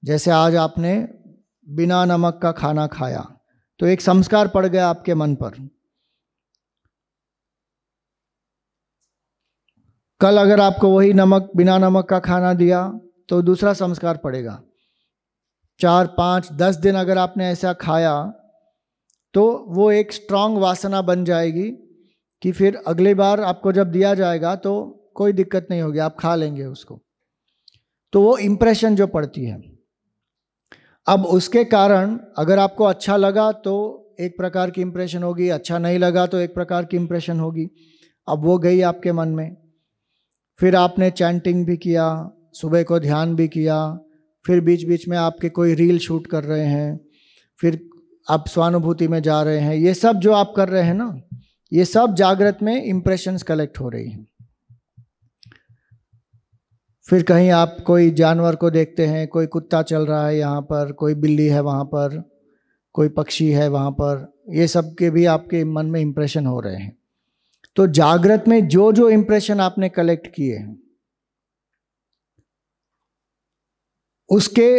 जैसे आज आपने बिना नमक का खाना खाया तो एक संस्कार पड़ गया आपके मन पर। कल अगर आपको वही नमक, बिना नमक का खाना दिया तो दूसरा संस्कार पड़ेगा। 4, 5, 10 दिन अगर आपने ऐसा खाया तो वो एक स्ट्रांग वासना बन जाएगी कि फिर अगली बार आपको जब दिया जाएगा तो कोई दिक्कत नहीं होगी, आप खा लेंगे उसको। तो वो इम्प्रेशन जो पड़ती है, अब उसके कारण अगर आपको अच्छा लगा तो एक प्रकार की इम्प्रेशन होगी, अच्छा नहीं लगा तो एक प्रकार की इम्प्रेशन होगी। अब वो गई आपके मन में। फिर आपने चैंटिंग भी किया, सुबह को ध्यान भी किया, फिर बीच बीच में आपके कोई रील शूट कर रहे हैं, फिर आप स्वानुभूति में जा रहे हैं। ये सब जो आप कर रहे हैं ना, ये सब जागृत में इम्प्रेशंस कलेक्ट हो रही हैं। फिर कहीं आप कोई जानवर को देखते हैं, कोई कुत्ता चल रहा है यहाँ पर, कोई बिल्ली है वहाँ पर, कोई पक्षी है वहाँ पर, ये सब के भी आपके मन में इम्प्रेशन हो रहे हैं। तो जागृत में जो जो इम्प्रेशन आपने कलेक्ट किए हैं उसके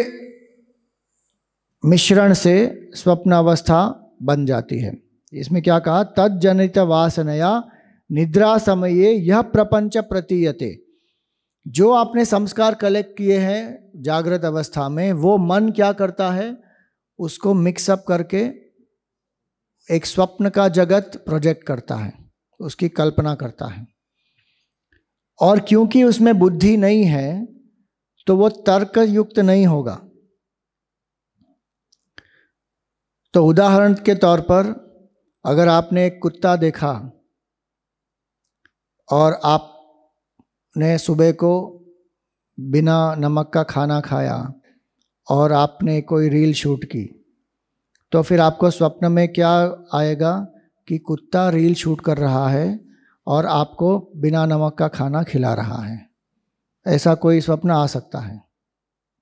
मिश्रण से स्वप्न अवस्था बन जाती है। इसमें क्या कहा? तज्जनित वासनया निद्रा समये यह प्रपंच प्रतीयते। जो आपने संस्कार कलेक्ट किए हैं जागृत अवस्था में, वो मन क्या करता है? उसको मिक्सअप करके एक स्वप्न का जगत प्रोजेक्ट करता है, उसकी कल्पना करता है। और क्योंकि उसमें बुद्धि नहीं है तो वो तर्क युक्त नहीं होगा। तो उदाहरण के तौर पर अगर आपने एक कुत्ता देखा और आपने सुबह को बिना नमक का खाना खाया और आपने कोई रील शूट की, तो फिर आपको स्वप्न में क्या आएगा कि कुत्ता रील शूट कर रहा है और आपको बिना नमक का खाना खिला रहा है। ऐसा कोई स्वप्न आ सकता है,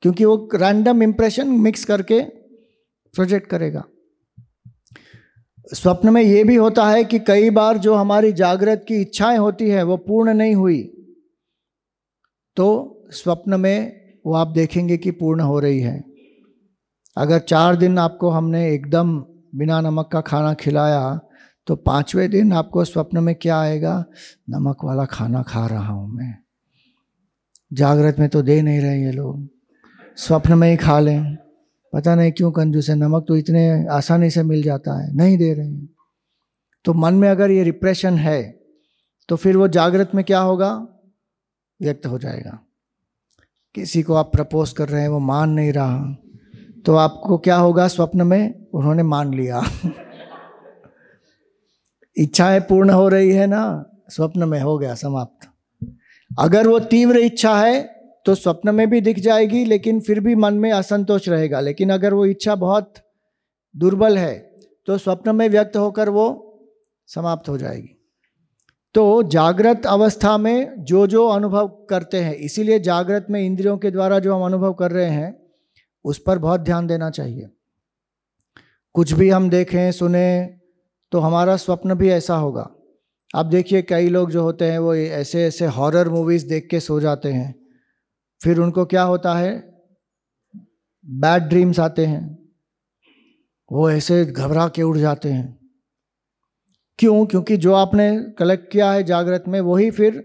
क्योंकि वो रैंडम इंप्रेशन मिक्स करके प्रोजेक्ट करेगा। स्वप्न में ये भी होता है कि कई बार जो हमारी जागृत की इच्छाएं होती है वो पूर्ण नहीं हुई, तो स्वप्न में वो आप देखेंगे कि पूर्ण हो रही है। अगर 4 दिन आपको हमने एकदम बिना नमक का खाना खिलाया तो 5वें दिन आपको स्वप्न में क्या आएगा? नमक वाला खाना खा रहा हूं मैं। जागृत में तो दे नहीं रहे ये लोग, स्वप्न में ही खा लें। पता नहीं क्यों कंजूस है, नमक तो इतने आसानी से मिल जाता है, नहीं दे रहे हैं। तो मन में अगर ये रिप्रेशन है तो फिर वो जागृत में क्या होगा? व्यक्त हो जाएगा। किसी को आप प्रपोज कर रहे हैं, वो मान नहीं रहा, तो आपको क्या होगा? स्वप्न में उन्होंने मान लिया। इच्छाएं पूर्ण हो रही है ना, स्वप्न में हो गया, समाप्त। अगर वो तीव्र इच्छा है तो स्वप्न में भी दिख जाएगी, लेकिन फिर भी मन में असंतोष रहेगा। लेकिन अगर वो इच्छा बहुत दुर्बल है तो स्वप्न में व्यक्त होकर वो समाप्त हो जाएगी। तो जागृत अवस्था में जो जो अनुभव करते हैं, इसीलिए जागृत में इंद्रियों के द्वारा जो हम अनुभव कर रहे हैं उस पर बहुत ध्यान देना चाहिए। कुछ भी हम देखें सुने तो हमारा स्वप्न भी ऐसा होगा। आप देखिए कई लोग जो होते हैं वो ऐसे ऐसे हॉरर मूवीज देख के सो जाते हैं, फिर उनको क्या होता है? बैड ड्रीम्स आते हैं, वो ऐसे घबरा के उठ जाते हैं। क्यों? क्योंकि जो आपने कलेक्ट किया है जागृत में वही फिर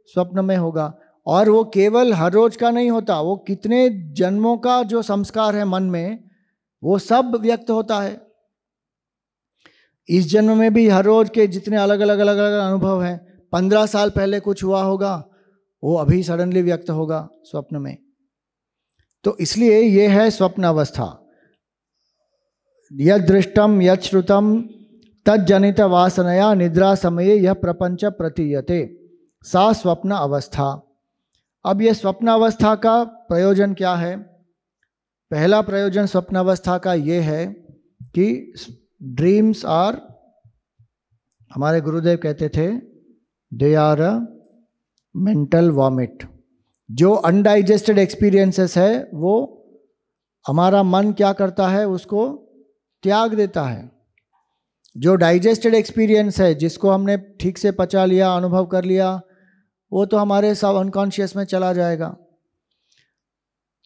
स्वप्न में होगा। और वो केवल हर रोज का नहीं होता, वो कितने जन्मों का जो संस्कार है मन में वो सब व्यक्त होता है। इस जन्म में भी हर रोज के जितने अलग अलग अनुभव हैं, 15 साल पहले कुछ हुआ होगा, वो अभी सडनली व्यक्त होगा स्वप्न में। तो इसलिए ये है स्वप्न अवस्था। यद दृष्टम यद श्रुतम तज्जनित वासनया निद्रा समये यह प्रपंच प्रतीयते सा स्वप्न अवस्था। अब यह स्वप्न अवस्था का प्रयोजन क्या है? पहला प्रयोजन स्वप्न अवस्था का ये है कि ड्रीम्स आर, हमारे गुरुदेव कहते थे, they are a mental vomit. जो अनडाइजेस्टेड एक्सपीरियंसेस है वो हमारा मन क्या करता है? उसको त्याग देता है। जो डाइजेस्टेड एक्सपीरियंस है, जिसको हमने ठीक से पचा लिया, अनुभव कर लिया, वो तो हमारे सब अनकॉन्शियस में चला जाएगा।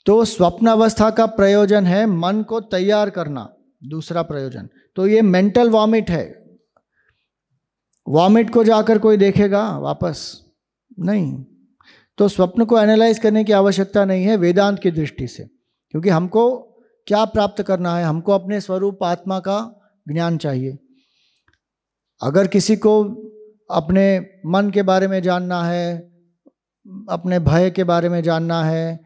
तो स्वप्न अवस्था का प्रयोजन है मन को तैयार करना, दूसरा प्रयोजन। तो ये मेंटल वॉमिट है। वॉमिट को जाकर कोई देखेगा वापस? नहीं। तो स्वप्न को एनालाइज करने की आवश्यकता नहीं है वेदांत की दृष्टि से, क्योंकि हमको क्या प्राप्त करना है? हमको अपने स्वरूप आत्मा का ज्ञान चाहिए। अगर किसी को अपने मन के बारे में जानना है, अपने भय के बारे में जानना है,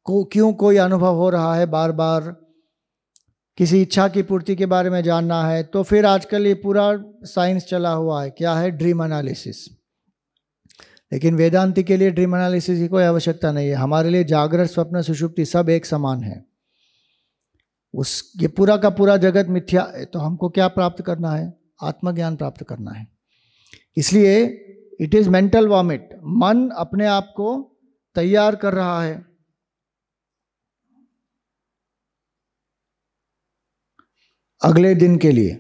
क्यों कोई अनुभव हो रहा है बार बार, किसी इच्छा की पूर्ति के बारे में जानना है, तो फिर आजकल ये पूरा साइंस चला हुआ है, क्या है? Dream analysis. लेकिन वेदांति के लिए ड्रीम एनालिसिस की कोई आवश्यकता नहीं है। हमारे लिए जागृत स्वप्न सुषुप्ति सब एक समान है। ये पूरा का पूरा जगत मिथ्या है, तो हमको क्या प्राप्त करना है? आत्मज्ञान प्राप्त करना है। इसलिए इट इज मेंटल वॉमिट। मन अपने आप को तैयार कर रहा है। अगले दिन के लिए।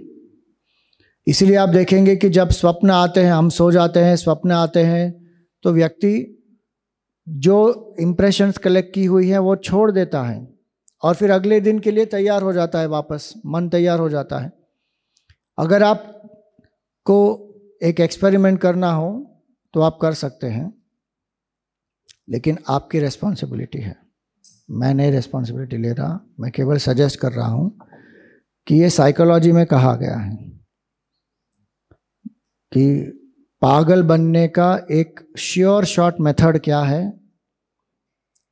इसलिए आप देखेंगे कि जब स्वप्न आते हैं, हम सो जाते हैं, स्वप्न आते हैं, तो व्यक्ति जो इंप्रेशंस कलेक्ट की हुई है वो छोड़ देता है और फिर अगले दिन के लिए तैयार हो जाता है, वापस मन तैयार हो जाता है। अगर आपको एक एक्सपेरिमेंट करना हो तो आप कर सकते हैं, लेकिन आपकी रिस्पॉन्सिबिलिटी है। मैं नहीं रिस्पॉन्सिबिलिटी ले रहा, मैं केवल सजेस्ट कर रहा हूं कि ये साइकोलॉजी में कहा गया है कि पागल बनने का एक श्योर शॉर्ट मेथड क्या है?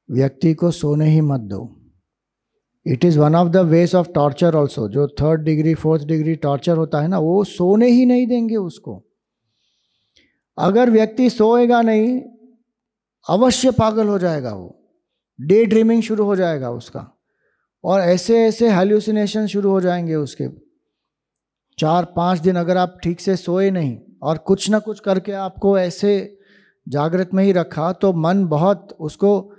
व्यक्ति को सोने ही मत दो। It is one of the ways of torture also. जो 3rd degree 4th degree torture होता है ना, वो सोने ही नहीं देंगे उसको। अगर व्यक्ति सोएगा नहीं, अवश्य पागल हो जाएगा, वो डे ड्रीमिंग शुरू हो जाएगा उसका, और ऐसे ऐसे हैल्यूसिनेशन शुरू हो जाएंगे उसके। 4-5 दिन अगर आप ठीक से सोए नहीं और कुछ ना कुछ करके आपको ऐसे जागृत में ही रखा, तो मन बहुत, उसको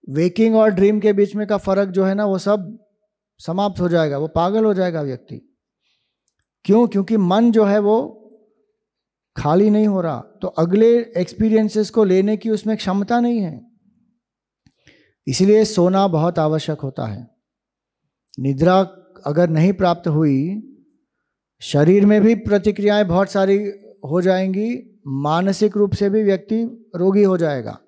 वेकिंग और ड्रीम के बीच में का फर्क जो है ना, वो सब समाप्त हो जाएगा, वो पागल हो जाएगा व्यक्ति। क्यों? क्योंकि मन जो है वो खाली नहीं हो रहा, तो अगले एक्सपीरियंसेस को लेने की उसमें क्षमता नहीं है। इसलिए सोना बहुत आवश्यक होता है। निद्रा अगर नहीं प्राप्त हुई, शरीर में भी प्रतिक्रियाएं बहुत सारी हो जाएंगी, मानसिक रूप से भी व्यक्ति रोगी हो जाएगा।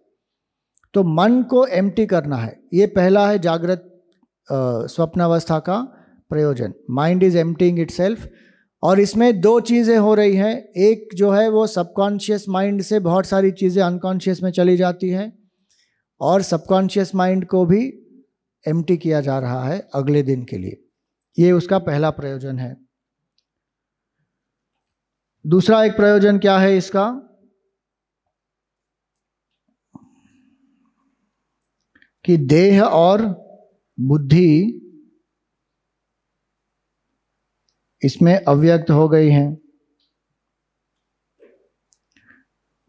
तो मन को एम्प्टी करना है, ये पहला है जागृत स्वप्नावस्था का प्रयोजन। Mind is emptying itself. और इसमें 2 चीज़ें हो रही हैं। एक जो है वो सबकॉन्शियस माइंड से बहुत सारी चीज़ें अनकॉन्शियस में चली जाती हैं, और सबकॉन्शियस माइंड को भी एम्प्टी किया जा रहा है अगले दिन के लिए। ये उसका पहला प्रयोजन है। दूसरा एक प्रयोजन क्या है इसका, कि देह और बुद्धि इसमें अव्यक्त हो गई हैं।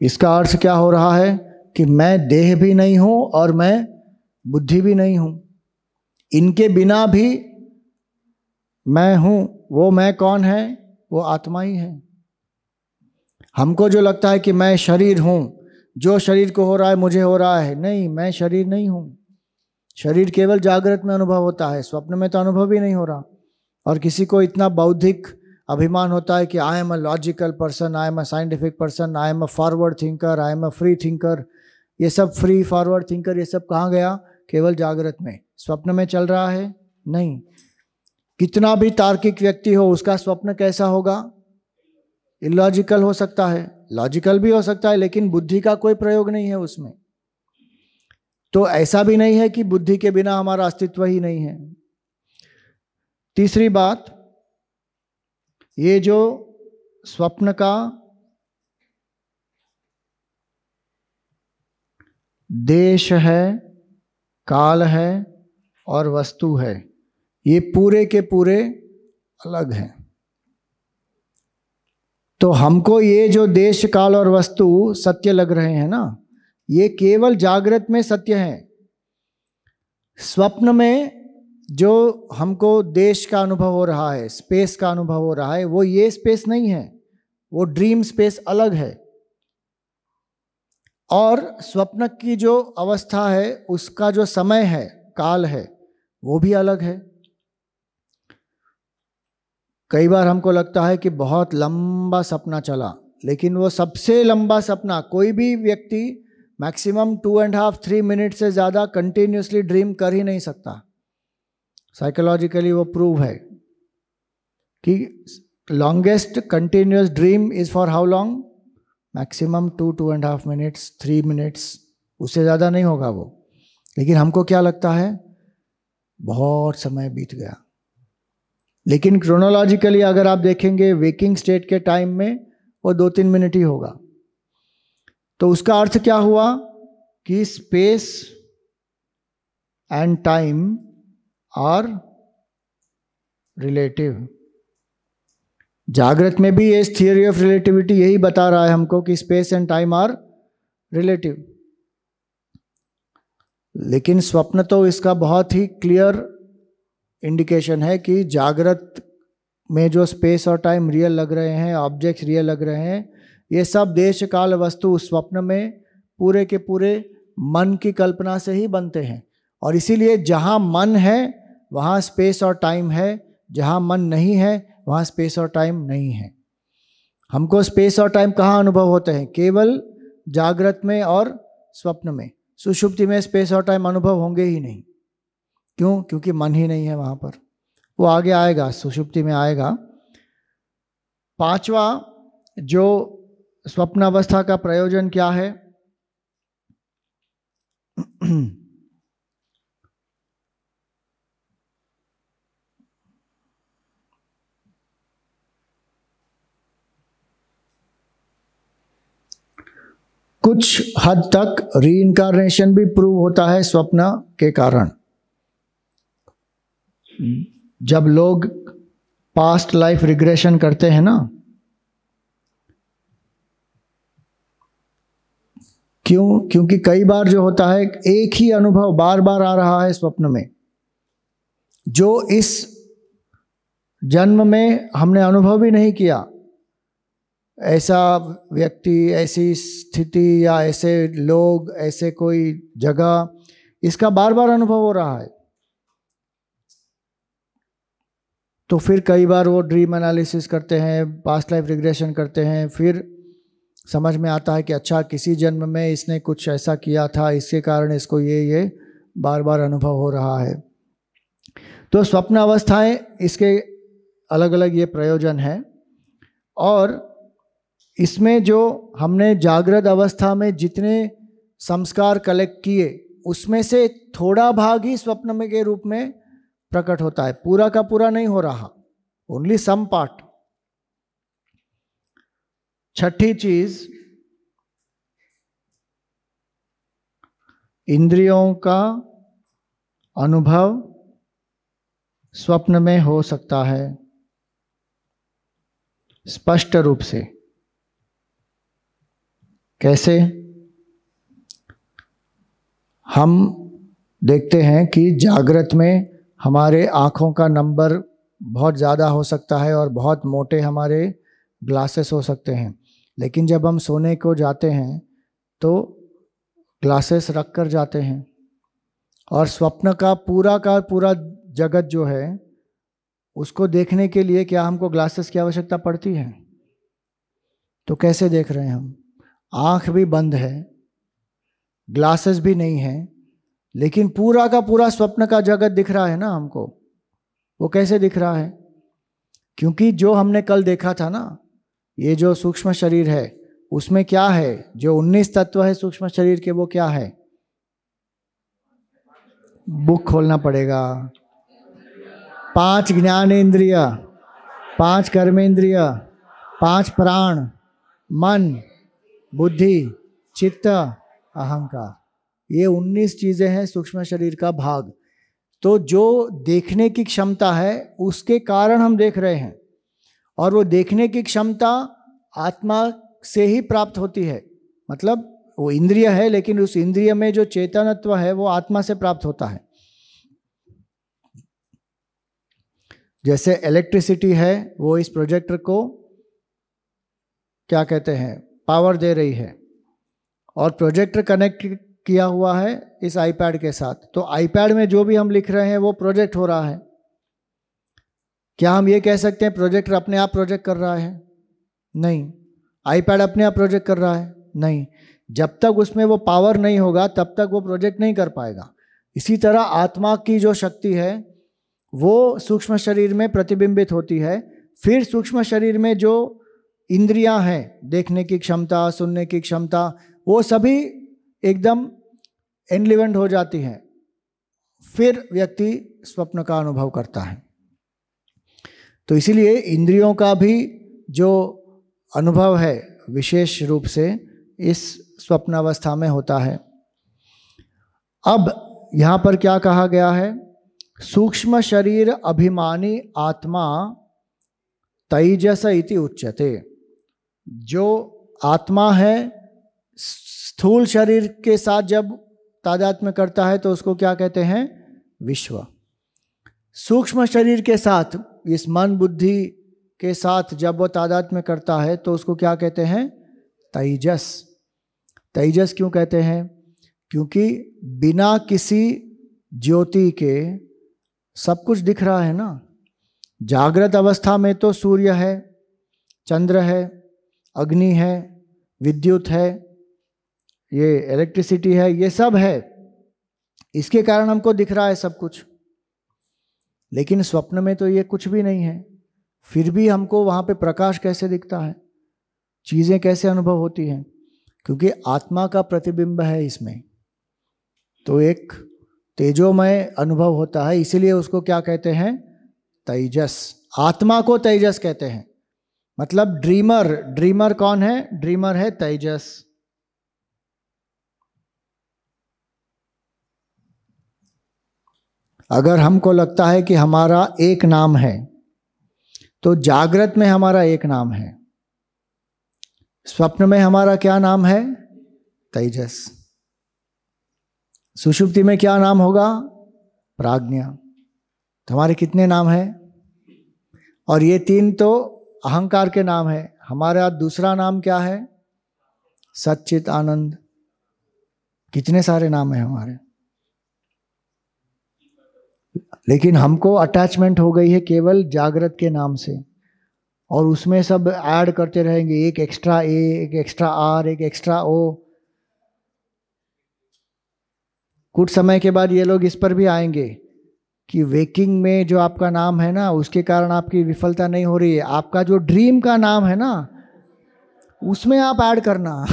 इसका अर्थ क्या हो रहा है कि मैं देह भी नहीं हूं और मैं बुद्धि भी नहीं हूं, इनके बिना भी मैं हूं। वो मैं कौन है? वो आत्मा ही है। हमको जो लगता है कि मैं शरीर हूं, जो शरीर को हो रहा है मुझे हो रहा है, नहीं, मैं शरीर नहीं हूं। शरीर केवल जागृत में अनुभव होता है, स्वप्न में तो अनुभव ही नहीं हो रहा। और किसी को इतना बौद्धिक अभिमान होता है कि I am a logical person, I am a scientific person, I am a forward thinker, I am a free thinker. ये सब फ्री फॉरवर्ड थिंकर ये सब कहाँ गया? केवल जागृत में। स्वप्न में चल रहा है? नहीं। कितना भी तार्किक व्यक्ति हो, उसका स्वप्न कैसा होगा? इलॉजिकल हो सकता है, लॉजिकल भी हो सकता है, लेकिन बुद्धि का कोई प्रयोग नहीं है उसमें। तो ऐसा भी नहीं है कि बुद्धि के बिना हमारा अस्तित्व ही नहीं है। तीसरी बात, ये जो स्वप्न का देश है, काल है और वस्तु है, ये पूरे के पूरे अलग हैं। तो हमको ये जो देश, काल और वस्तु सत्य लग रहे हैं ना, ये केवल जागृत में सत्य है। स्वप्न में जो हमको देश का अनुभव हो रहा है, स्पेस का अनुभव हो रहा है, वो ये स्पेस नहीं है, वो ड्रीम स्पेस अलग है। और स्वप्न की जो अवस्था है, उसका जो समय है, काल है, वो भी अलग है। कई बार हमको लगता है कि बहुत लंबा सपना चला, लेकिन वो सबसे लंबा सपना कोई भी व्यक्ति मैक्सिमम 2.5-3 मिनट से ज़्यादा कंटिन्यूसली ड्रीम कर ही नहीं सकता। साइकोलॉजिकली वो प्रूव है कि longest continuous dream is for how long? Maximum 2-2.5 minutes, 3 minutes, उससे ज़्यादा नहीं होगा वो। लेकिन हमको क्या लगता है? बहुत समय बीत गया। लेकिन क्रोनोलॉजिकली अगर आप देखेंगे, वेकिंग स्टेट के टाइम में वो 2-3 मिनट ही होगा। तो उसका अर्थ क्या हुआ कि space and time are relative. जागृत में भी ये थियरी ऑफ रिलेटिविटी यही बता रहा है हमको कि space and time are relative. लेकिन स्वप्न तो इसका बहुत ही क्लियर इंडिकेशन है कि जागृत में जो स्पेस और टाइम रियल लग रहे हैं, ऑब्जेक्ट्स रियल लग रहे हैं, ये सब देश काल वस्तु स्वप्न में पूरे के पूरे मन की कल्पना से ही बनते हैं। और इसीलिए जहाँ मन है वहाँ स्पेस और टाइम है, जहाँ मन नहीं है वहाँ स्पेस और टाइम नहीं है। हमको स्पेस और टाइम कहाँ अनुभव होते हैं? केवल जागृत में और स्वप्न में। सुषुप्ति में स्पेस और टाइम अनुभव होंगे ही नहीं। क्यों? क्योंकि मन ही नहीं है वहाँ पर। वो आगे आएगा, सुषुप्ति में आएगा। पांचवा जो स्वप्नावस्था का प्रयोजन क्या है? कुछ हद तक रीइंकार्नेशन भी प्रूव होता है स्वप्न के कारण। जब लोग पास्ट लाइफ रिग्रेशन करते हैं ना, क्यों? क्योंकि कई बार जो होता है एक ही अनुभव बार बार आ रहा है स्वप्न में, जो इस जन्म में हमने अनुभव भी नहीं किया। ऐसा व्यक्ति, ऐसी स्थिति या ऐसे लोग, ऐसे कोई जगह, इसका बार बार अनुभव हो रहा है। तो फिर कई बार वो ड्रीम एनालिसिस करते हैं, पास्ट लाइफ रिग्रेशन करते हैं, फिर समझ में आता है कि अच्छा, किसी जन्म में इसने कुछ ऐसा किया था, इसके कारण इसको ये बार बार अनुभव हो रहा है। तो स्वप्न अवस्थाएं, इसके अलग अलग ये प्रयोजन है। और इसमें जो हमने जागृत अवस्था में जितने संस्कार कलेक्ट किए, उसमें से थोड़ा भाग ही स्वप्न में के रूप में प्रकट होता है, पूरा का पूरा नहीं हो रहा, ओनली सम पार्ट। छठी चीज, इंद्रियों का अनुभव स्वप्न में हो सकता है स्पष्ट रूप से। कैसे? हम देखते हैं कि जागृत में हमारे आँखों का नंबर बहुत ज़्यादा हो सकता है और बहुत मोटे हमारे ग्लासेस हो सकते हैं, लेकिन जब हम सोने को जाते हैं तो ग्लासेस रख कर जाते हैं, और स्वप्न का पूरा जगत जो है उसको देखने के लिए क्या हमको ग्लासेस की आवश्यकता पड़ती है? तो कैसे देख रहे हैं हम? आँख भी बंद है, ग्लासेस भी नहीं है, लेकिन पूरा का पूरा स्वप्न का जगत दिख रहा है ना हमको। वो कैसे दिख रहा है? क्योंकि जो हमने कल देखा था ना, ये जो सूक्ष्म शरीर है उसमें क्या है, जो 19 तत्व है सूक्ष्म शरीर के, वो क्या है? बुक खोलना पड़ेगा। 5 ज्ञानेंद्रिय, 5 कर्मेंद्रिय, 5 प्राण, मन, बुद्धि, चित्त, अहंकार, ये 19 चीजें हैं सूक्ष्म शरीर का भाग। तो जो देखने की क्षमता है उसके कारण हम देख रहे हैं, और वो देखने की क्षमता आत्मा से ही प्राप्त होती है। मतलब वो इंद्रिय है, लेकिन उस इंद्रिय में जो चेतनत्व है वो आत्मा से प्राप्त होता है। जैसे इलेक्ट्रिसिटी है, वो इस प्रोजेक्टर को क्या कहते हैं, पावर दे रही है, और प्रोजेक्टर कनेक्ट किया हुआ है इस आईपैड के साथ, तो आईपैड में जो भी हम लिख रहे हैं वो प्रोजेक्ट हो रहा है। क्या हम ये कह सकते हैं प्रोजेक्टर अपने आप प्रोजेक्ट कर रहा है? नहीं। आईपैड अपने आप प्रोजेक्ट कर रहा है? नहीं। जब तक उसमें वो पावर नहीं होगा तब तक वो प्रोजेक्ट नहीं कर पाएगा। इसी तरह आत्मा की जो शक्ति है वो सूक्ष्म शरीर में प्रतिबिंबित होती है। फिर सूक्ष्म शरीर में जो इंद्रियां हैं, देखने की क्षमता, सुनने की क्षमता, वो सभी एकदम एनलिवेंट हो जाती हैं। फिर व्यक्ति स्वप्न का अनुभव करता है। तो इसीलिए इंद्रियों का भी जो अनुभव है विशेष रूप से इस स्वप्न अवस्था में होता है। अब यहाँ पर क्या कहा गया है? सूक्ष्म शरीर अभिमानी आत्मा तैजस इति उच्यते। जो आत्मा है स्थूल शरीर के साथ जब तादात्म्य करता है तो उसको क्या कहते हैं? विश्व। सूक्ष्म शरीर के साथ, इस मन बुद्धि के साथ जब वो तादात्म्य करता है तो उसको क्या कहते हैं? तैजस। तैजस क्यों कहते हैं? क्योंकि बिना किसी ज्योति के सब कुछ दिख रहा है ना। जागृत अवस्था में तो सूर्य है, चंद्र है, अग्नि है, विद्युत है, ये इलेक्ट्रिसिटी है, ये सब है, इसके कारण हमको दिख रहा है सब कुछ। लेकिन स्वप्न में तो ये कुछ भी नहीं है, फिर भी हमको वहाँ पे प्रकाश कैसे दिखता है, चीज़ें कैसे अनुभव होती हैं? क्योंकि आत्मा का प्रतिबिंब है इसमें, तो एक तेजोमय अनुभव होता है। इसीलिए उसको क्या कहते हैं? तैजस। आत्मा को तैजस कहते हैं। मतलब ड्रीमर, ड्रीमर कौन है? ड्रीमर है तैजस। अगर हमको लगता है कि हमारा एक नाम है, तो जागृत में हमारा एक नाम है, स्वप्न में हमारा क्या नाम है? तैजस। सुषुप्ति में क्या नाम होगा? प्राज्ञा। तो हमारे कितने नाम हैं? और ये 3 तो अहंकार के नाम है। हमारा दूसरा नाम क्या है? सच्चित आनंद। कितने सारे नाम हैं हमारे, लेकिन हमको अटैचमेंट हो गई है केवल जागृत के नाम से, और उसमें सब ऐड करते रहेंगे, एक एक्स्ट्रा ए, एक एक्स्ट्रा आर, एक एक्स्ट्रा ओ। कुछ समय के बाद ये लोग इस पर भी आएंगे कि वेकिंग में जो आपका नाम है ना, उसके कारण आपकी विफलता नहीं हो रही है, आपका जो ड्रीम का नाम है ना उसमें आप ऐड करना।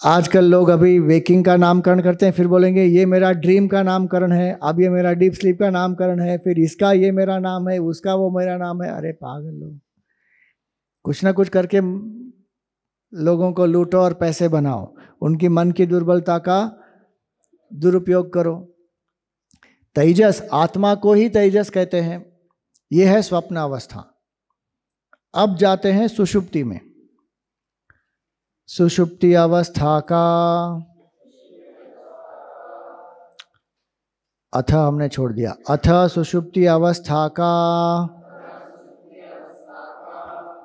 आजकल लोग अभी वेकिंग का नामकरण करते हैं, फिर बोलेंगे ये मेरा ड्रीम का नामकरण है, अब ये मेरा डीप स्लीप का नामकरण है, फिर इसका ये मेरा नाम है, उसका वो मेरा नाम है। अरे पागल लोग, कुछ ना कुछ करके लोगों को लूटो और पैसे बनाओ, उनकी मन की दुर्बलता का दुरुपयोग करो। तेजस, आत्मा को ही तेजस कहते हैं। यह है स्वप्न अवस्था। अब जाते हैं सुषुप्ति में। सुषुप्ति अवस्था का अथ हमने छोड़ दिया। अथ सुषुप्ति अवस्था का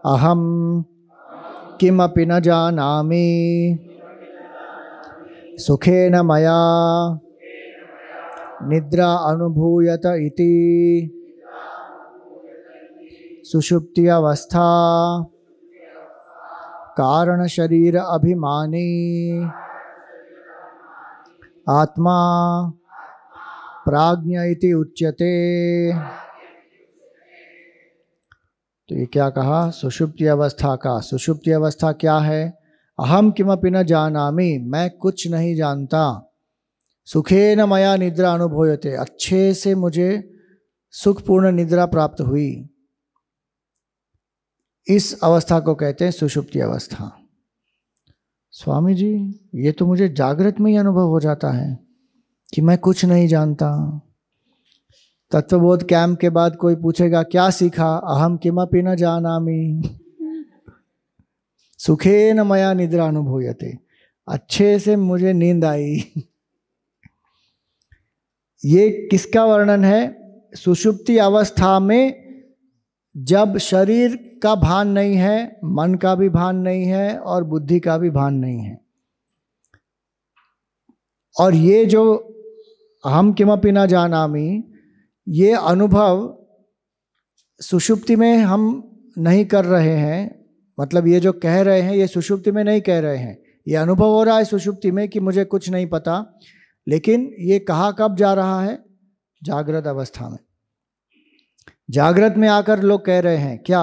अहम किमपि न जानामि सुखेन मया निद्रा अनुभूयत इति सुषुप्ति अवस्था कारण शरीर अभिमानी आत्मा प्राज्ञ इति उच्यते। तो ये क्या कहा? सुषुप्ति अवस्था का। सुषुप्ति अवस्था क्या है? अहम किमपि न जानामि, मैं कुछ नहीं जानता। सुखेन मया निद्रा अनुभूयते, अच्छे से मुझे सुखपूर्ण निद्रा प्राप्त हुई। इस अवस्था को कहते हैं सुषुप्ति अवस्था। स्वामी जी, ये तो मुझे जागृत में ही अनुभव हो जाता है कि मैं कुछ नहीं जानता। तत्वबोध कैंप के बाद कोई पूछेगा क्या सीखा? अहम किमपि न जानामि सुखेन मया निद्रा अनुभूयते, अच्छे से मुझे नींद आई। ये किसका वर्णन है? सुषुप्ति अवस्था में जब शरीर का भान नहीं है, मन का भी भान नहीं है और बुद्धि का भी भान नहीं है। और ये जो अहम किमपि न जानामि, ये अनुभव सुषुप्ति में हम नहीं कर रहे हैं। मतलब ये जो कह रहे हैं ये सुषुप्ति में नहीं कह रहे हैं, ये अनुभव हो रहा है सुषुप्ति में कि मुझे कुछ नहीं पता। लेकिन ये कहा कब जा रहा है? जागृत अवस्था में। जागृत में आकर लोग कह रहे हैं क्या?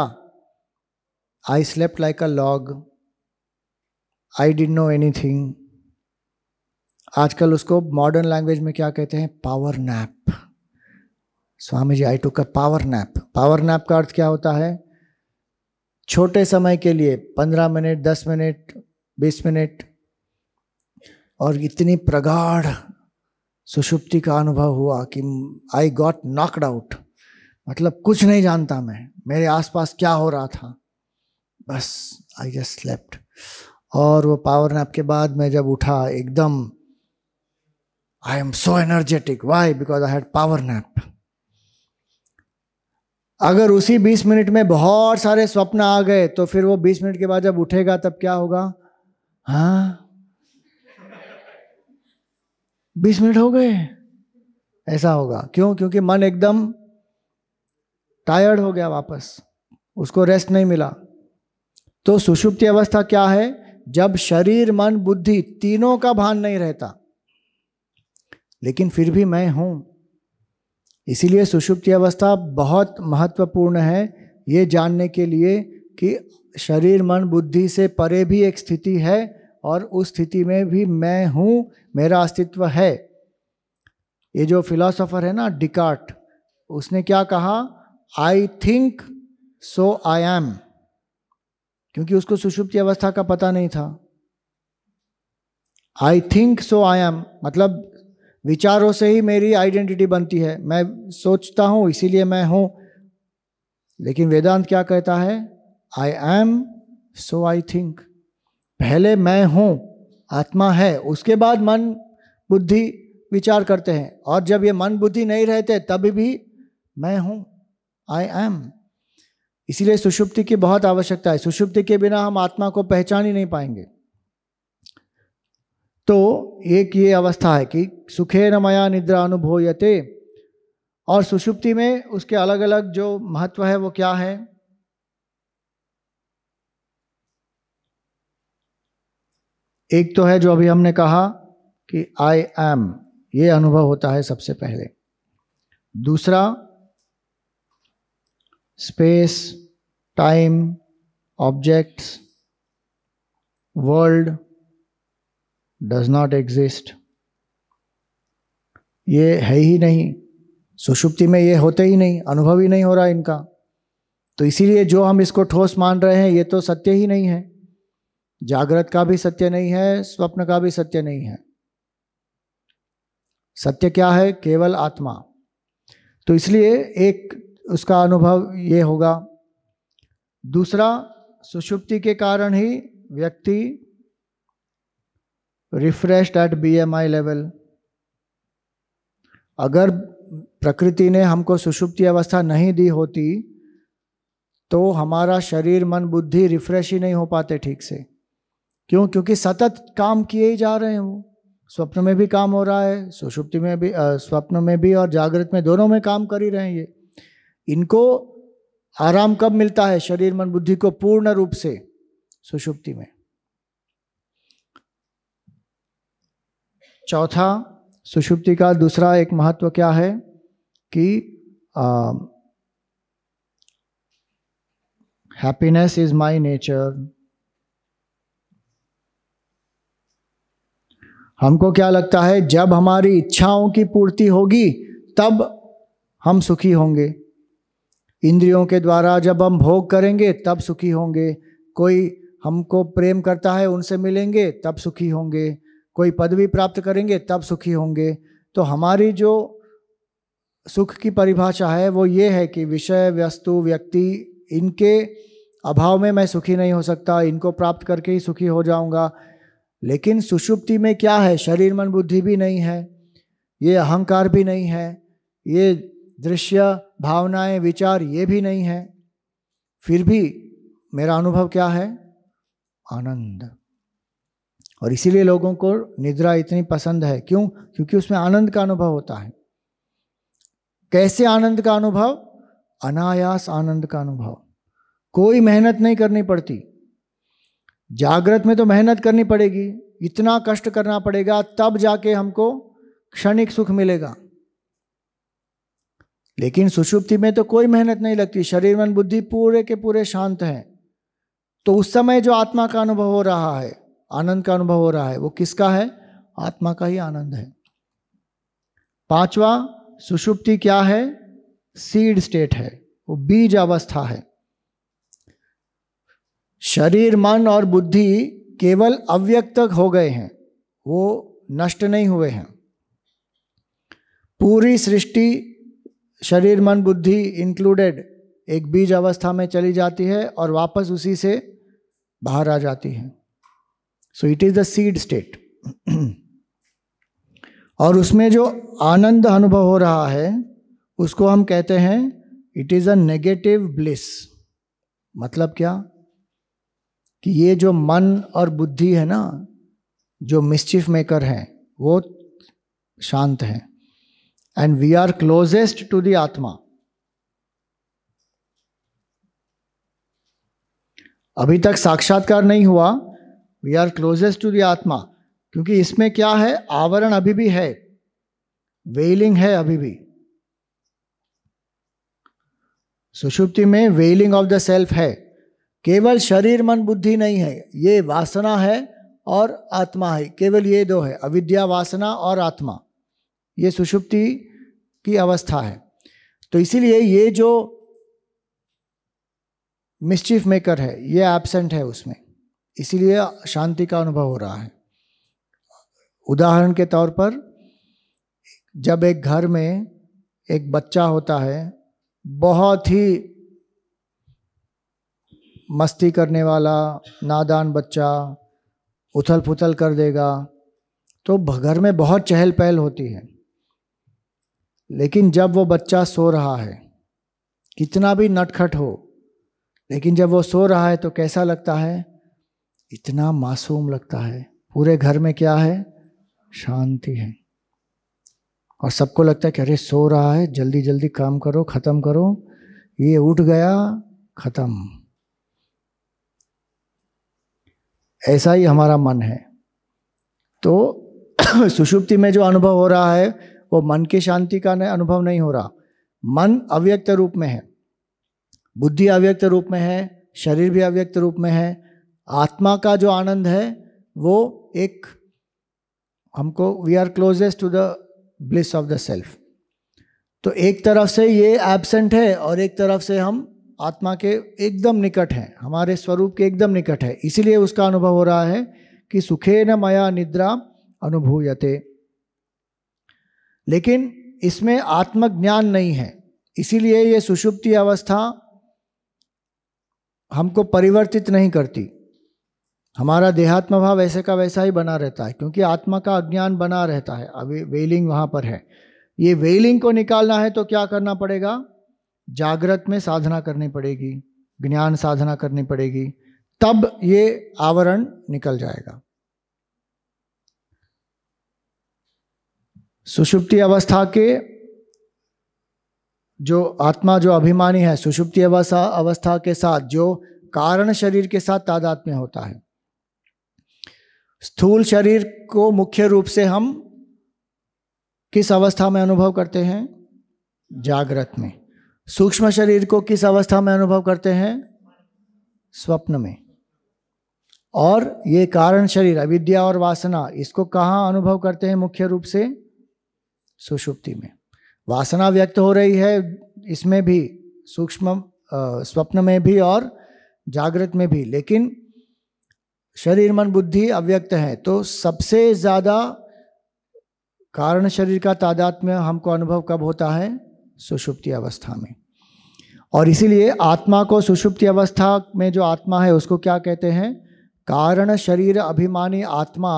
I slept like a log, I didn't know anything. आजकल उसको मॉडर्न लैंग्वेज में क्या कहते हैं? Power nap. Swami ji, I took a power nap. Power nap का अर्थ क्या होता है? छोटे समय के लिए 15 मिनट, 10 मिनट, 20 मिनट, और इतनी प्रगाढ़ सुषुप्ति का अनुभव हुआ कि आई गॉट नॉक्ड आउट। मतलब कुछ नहीं जानता मैं, मेरे आसपास क्या हो रहा था, बस आई जस्ट स्लेप्ट। और वो पावर नैप के बाद मैं जब उठा एकदम I am so energetic. Why? Because I had power nap. अगर उसी 20 मिनट में बहुत सारे स्वप्न आ गए तो फिर वो 20 मिनट के बाद जब उठेगा तब क्या होगा? हाँ 20 मिनट हो गए, ऐसा होगा। क्यों? क्योंकि मन एकदम टायर्ड हो गया, वापस उसको रेस्ट नहीं मिला। तो सुषुप्ति अवस्था क्या है? जब शरीर, मन, बुद्धि तीनों का भान नहीं रहता, लेकिन फिर भी मैं हूं। इसीलिए सुषुप्ति अवस्था बहुत महत्वपूर्ण है ये जानने के लिए कि शरीर, मन, बुद्धि से परे भी एक स्थिति है और उस स्थिति में भी मैं हूं, मेरा अस्तित्व है। ये जो फिलॉसफर है ना डिकार्ट, उसने क्या कहा? I think so I am, क्योंकि उसको सुषुप्ति अवस्था का पता नहीं था। I think so I am मतलब विचारों से ही मेरी आइडेंटिटी बनती है, मैं सोचता हूं इसीलिए मैं हूं। लेकिन वेदांत क्या कहता है? I am so I think. पहले मैं हूं, आत्मा है, उसके बाद मन, बुद्धि विचार करते हैं, और जब ये मन, बुद्धि नहीं रहते तभी भी मैं हूं, आई एम। इसीलिए सुषुप्ति की बहुत आवश्यकता है। सुषुप्ति के बिना हम आत्मा को पहचान ही नहीं पाएंगे। तो एक ये अवस्था है कि सुखेन मया निद्रा अनुभूयते। और सुषुप्ति में उसके अलग अलग जो महत्व है वो क्या है? एक तो है जो अभी हमने कहा कि आई एम, ये अनुभव होता है सबसे पहले। दूसरा space, time, objects, world, does not exist, ये है ही नहीं। सुषुप्ति में ये होते ही नहीं, अनुभव ही नहीं हो रहा इनका। तो इसीलिए जो हम इसको ठोस मान रहे हैं ये तो सत्य ही नहीं है। जागृत का भी सत्य नहीं है, स्वप्न का भी सत्य नहीं है। सत्य क्या है? केवल आत्मा। तो इसलिए एक उसका अनुभव ये होगा। दूसरा, सुषुप्ति के कारण ही व्यक्ति रिफ्रेश्ड एट BMI लेवल। अगर प्रकृति ने हमको सुषुप्ति अवस्था नहीं दी होती तो हमारा शरीर मन बुद्धि रिफ्रेश ही नहीं हो पाते ठीक से। क्यों? क्योंकि सतत काम किए ही जा रहे हैं। वो स्वप्न में भी काम हो रहा है, सुषुप्ति में भी, स्वप्न में भी और जागृत में, दोनों में काम कर ही रहे हैं ये। इनको आराम कब मिलता है शरीर मन बुद्धि को? पूर्ण रूप से सुषुप्ति में। चौथा, सुषुप्ति का दूसरा एक महत्व क्या है कि हैप्पीनेस इज माय नेचर। हमको क्या लगता है, जब हमारी इच्छाओं की पूर्ति होगी तब हम सुखी होंगे। इंद्रियों के द्वारा जब हम भोग करेंगे तब सुखी होंगे। कोई हमको प्रेम करता है, उनसे मिलेंगे तब सुखी होंगे। कोई पदवी प्राप्त करेंगे तब सुखी होंगे। तो हमारी जो सुख की परिभाषा है वो ये है कि विषय, वस्तु, व्यक्ति, इनके अभाव में मैं सुखी नहीं हो सकता, इनको प्राप्त करके ही सुखी हो जाऊंगा। लेकिन सुषुप्ति में क्या है? शरीर मन बुद्धि भी नहीं है, ये अहंकार भी नहीं है, ये दृश्य भावनाएं विचार ये भी नहीं है। फिर भी मेरा अनुभव क्या है? आनंद। और इसीलिए लोगों को निद्रा इतनी पसंद है। क्यों? क्योंकि उसमें आनंद का अनुभव होता है। कैसे आनंद का अनुभव? अनायास आनंद का अनुभव। कोई मेहनत नहीं करनी पड़ती। जागृत में तो मेहनत करनी पड़ेगी, इतना कष्ट करना पड़ेगा, तब जाके हमको क्षणिक सुख मिलेगा। लेकिन सुषुप्ति में तो कोई मेहनत नहीं लगती, शरीर मन बुद्धि पूरे के पूरे शांत हैं। तो उस समय जो आत्मा का अनुभव हो रहा है, आनंद का अनुभव हो रहा है, वो किसका है? आत्मा का ही आनंद है। पांचवा, सुषुप्ति क्या है? सीड स्टेट है, वो बीज अवस्था है। शरीर मन और बुद्धि केवल अव्यक्त हो गए हैं, वो नष्ट नहीं हुए हैं। पूरी सृष्टि शरीर मन बुद्धि इंक्लूडेड एक बीज अवस्था में चली जाती है और वापस उसी से बाहर आ जाती है। So it is the seed state. और उसमें जो आनंद अनुभव हो रहा है उसको हम कहते हैं it is a negative bliss. मतलब क्या? कि ये जो मन और बुद्धि है ना, जो मिस्चिफ मेकर हैं, वो शांत हैं। And we are closest to the atma. अभी तक साक्षात्कार नहीं हुआ, we are closest to the atma. क्योंकि इसमें क्या है? आवरण अभी भी है, वेलिंग है अभी भी। सुषुप्ति में वेलिंग ऑफ द सेल्फ है। केवल शरीर मन बुद्धि नहीं है, ये वासना है और आत्मा है। केवल ये दो है, अविद्या, वासना और आत्मा। ये सुषुप्ति की अवस्था है। तो इसीलिए ये जो मिस्चिफ मेकर है ये एब्सेंट है उसमें, इसीलिए शांति का अनुभव हो रहा है। उदाहरण के तौर पर, जब एक घर में एक बच्चा होता है, बहुत ही मस्ती करने वाला नादान बच्चा, उथल पुथल कर देगा, तो घर में बहुत चहल पहल होती है। लेकिन जब वो बच्चा सो रहा है, कितना भी नटखट हो, लेकिन जब वो सो रहा है तो कैसा लगता है? इतना मासूम लगता है। पूरे घर में क्या है? शांति है। और सबको लगता है कि अरे सो रहा है, जल्दी जल्दी काम करो, खत्म करो। ये उठ गया, खत्म। ऐसा ही हमारा मन है। तो सुषुप्ति में जो अनुभव हो रहा है वो मन की शांति का अनुभव नहीं हो रहा। मन अव्यक्त रूप में है, बुद्धि अव्यक्त रूप में है, शरीर भी अव्यक्त रूप में है। आत्मा का जो आनंद है वो एक हमको we are closest to the bliss of the self. तो एक तरफ से ये एब्सेंट है और एक तरफ से हम आत्मा के एकदम निकट हैं, हमारे स्वरूप के एकदम निकट है, इसीलिए उसका अनुभव हो रहा है कि सुखेन मया निद्रा अनुभूयते। लेकिन इसमें आत्मज्ञान नहीं है, इसीलिए ये सुषुप्ति अवस्था हमको परिवर्तित नहीं करती। हमारा देहात्म भाव वैसे का वैसा ही बना रहता है, क्योंकि आत्मा का अज्ञान बना रहता है। अभी वेलिंग वहाँ पर है, ये वेलिंग को निकालना है तो क्या करना पड़ेगा? जागृत में साधना करनी पड़ेगी, ज्ञान साधना करनी पड़ेगी, तब ये आवरण निकल जाएगा। सुषुप्ति अवस्था के जो आत्मा जो अभिमानी है, सुषुप्ति अवस्था के साथ जो कारण शरीर के साथ तादात्म्य होता है। स्थूल शरीर को मुख्य रूप से हम किस अवस्था में अनुभव करते हैं? जागृत में। सूक्ष्म शरीर को किस अवस्था में अनुभव करते हैं? स्वप्न में। और ये कारण शरीर अविद्या और वासना, इसको कहाँ अनुभव करते हैं मुख्य रूप से? सुषुप्ति में। वासना व्यक्त हो रही है इसमें भी, सूक्ष्म स्वप्न में भी और जागृत में भी, लेकिन शरीर मन बुद्धि अव्यक्त है। तो सबसे ज्यादा कारण शरीर का तादात्म्य हमको अनुभव कब होता है? सुषुप्ति अवस्था में। और इसीलिए आत्मा को सुषुप्ति अवस्था में जो आत्मा है उसको क्या कहते हैं? कारण शरीर अभिमानी आत्मा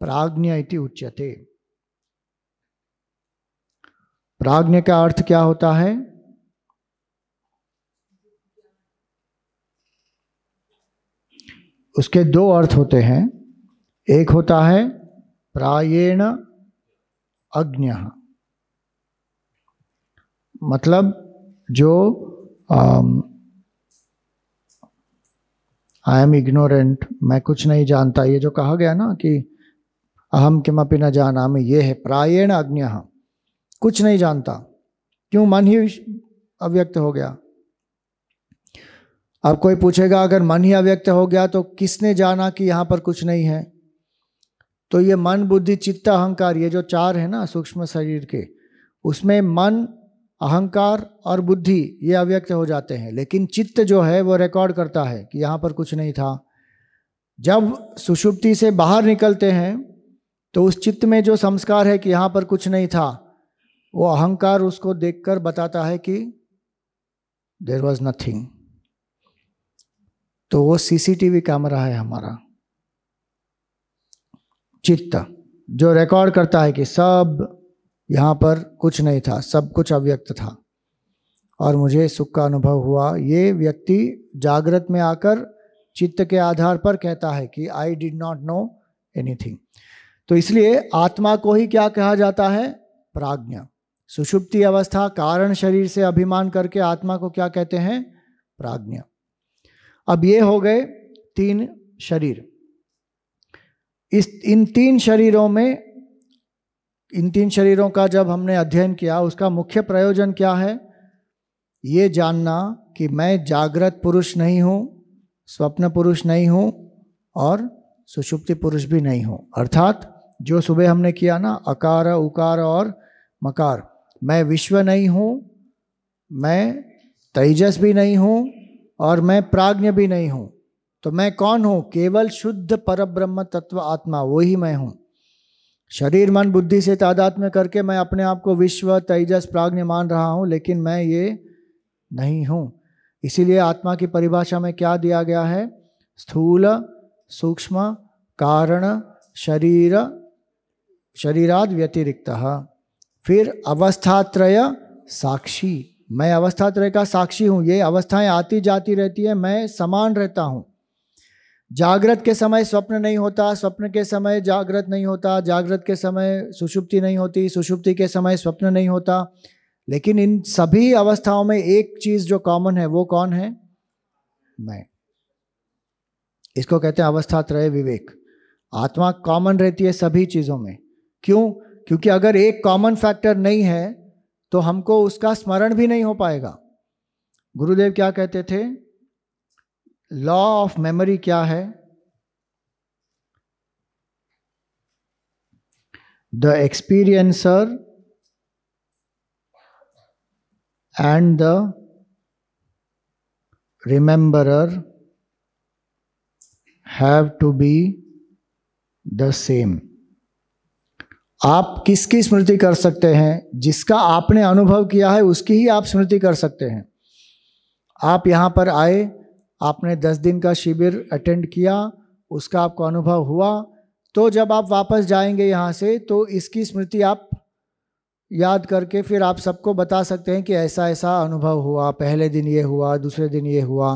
प्राज्ञ इति उच्यते। प्राज्ञ का अर्थ क्या होता है? उसके दो अर्थ होते हैं। एक होता है प्रायेण अज्ञ, मतलब जो आई एम इग्नोरेंट, मैं कुछ नहीं जानता, ये जो कहा गया ना कि अहम किमपि न जानामि, ये है प्रायेण अज्ञ, कुछ नहीं जानता। क्यों? मन ही अव्यक्त हो गया। अब कोई पूछेगा अगर मन ही अव्यक्त हो गया तो किसने जाना कि यहाँ पर कुछ नहीं है? तो ये मन बुद्धि चित्त अहंकार, ये जो चार है ना सूक्ष्म शरीर के, उसमें मन अहंकार और बुद्धि ये अव्यक्त हो जाते हैं, लेकिन चित्त जो है वो रिकॉर्ड करता है कि यहाँ पर कुछ नहीं था। जब सुषुप्ति से बाहर निकलते हैं तो उस चित्त में जो संस्कार है कि यहाँ पर कुछ नहीं था, वो अहंकार उसको देखकर बताता है कि देयर वाज नथिंग। तो वो सीसीटीवी कैमरा है हमारा चित्त, जो रिकॉर्ड करता है कि सब यहाँ पर कुछ नहीं था, सब कुछ अव्यक्त था और मुझे सुख का अनुभव हुआ। ये व्यक्ति जागृत में आकर चित्त के आधार पर कहता है कि I did not know anything. तो इसलिए आत्मा को ही क्या कहा जाता है? प्राज्ञ। सुषुप्ति अवस्था कारण शरीर से अभिमान करके आत्मा को क्या कहते हैं? प्राज्ञ। अब ये हो गए तीन शरीर। इन तीन शरीरों का जब हमने अध्ययन किया, उसका मुख्य प्रयोजन क्या है? ये जानना कि मैं जागृत पुरुष नहीं हूँ, स्वप्न पुरुष नहीं हूँ और सुषुप्ति पुरुष भी नहीं हूँ। अर्थात जो सुबह हमने किया ना, अकार उकार और मकार, मैं विश्व नहीं हूँ, मैं तेजस भी नहीं हूँ और मैं प्राज्ञ भी नहीं हूँ। तो मैं कौन हूँ? केवल शुद्ध परब्रह्म तत्व आत्मा, वही मैं हूँ। शरीर मन बुद्धि से तादात्म्य करके मैं अपने आप को विश्व तेजस प्राज्ञ मान रहा हूँ, लेकिन मैं ये नहीं हूँ। इसीलिए आत्मा की परिभाषा में क्या दिया गया है? स्थूल सूक्ष्म कारण शरीराद व्यतिरिक्तः। फिर अवस्थात्रय साक्षी, मैं अवस्थात्रय का साक्षी हूँ। ये अवस्थाएं आती जाती रहती है, मैं समान रहता हूँ। जागृत के समय स्वप्न नहीं होता, स्वप्न के समय जागृत नहीं होता, जागृत के समय सुषुप्ति नहीं होती, सुषुप्ति के समय स्वप्न नहीं होता। लेकिन इन सभी अवस्थाओं में एक चीज जो कॉमन है, वो कौन है? मैं। इसको कहते हैं अवस्थात्रय विवेक। आत्मा कॉमन रहती है सभी चीजों में। क्यों? क्योंकि अगर एक कॉमन फैक्टर नहीं है तो हमको उसका स्मरण भी नहीं हो पाएगा। गुरुदेव क्या कहते थे? लॉ ऑफ मेमोरी क्या है? The experiencer and the rememberer have to be the same. आप किसकी स्मृति कर सकते हैं? जिसका आपने अनुभव किया है उसकी ही आप स्मृति कर सकते हैं। आप यहाँ पर आए, आपने 10 दिन का शिविर अटेंड किया, उसका आपको अनुभव हुआ, तो जब आप वापस जाएंगे यहाँ से तो इसकी स्मृति आप याद करके फिर आप सबको बता सकते हैं कि ऐसा ऐसा अनुभव हुआ, पहले दिन ये हुआ, दूसरे दिन ये हुआ,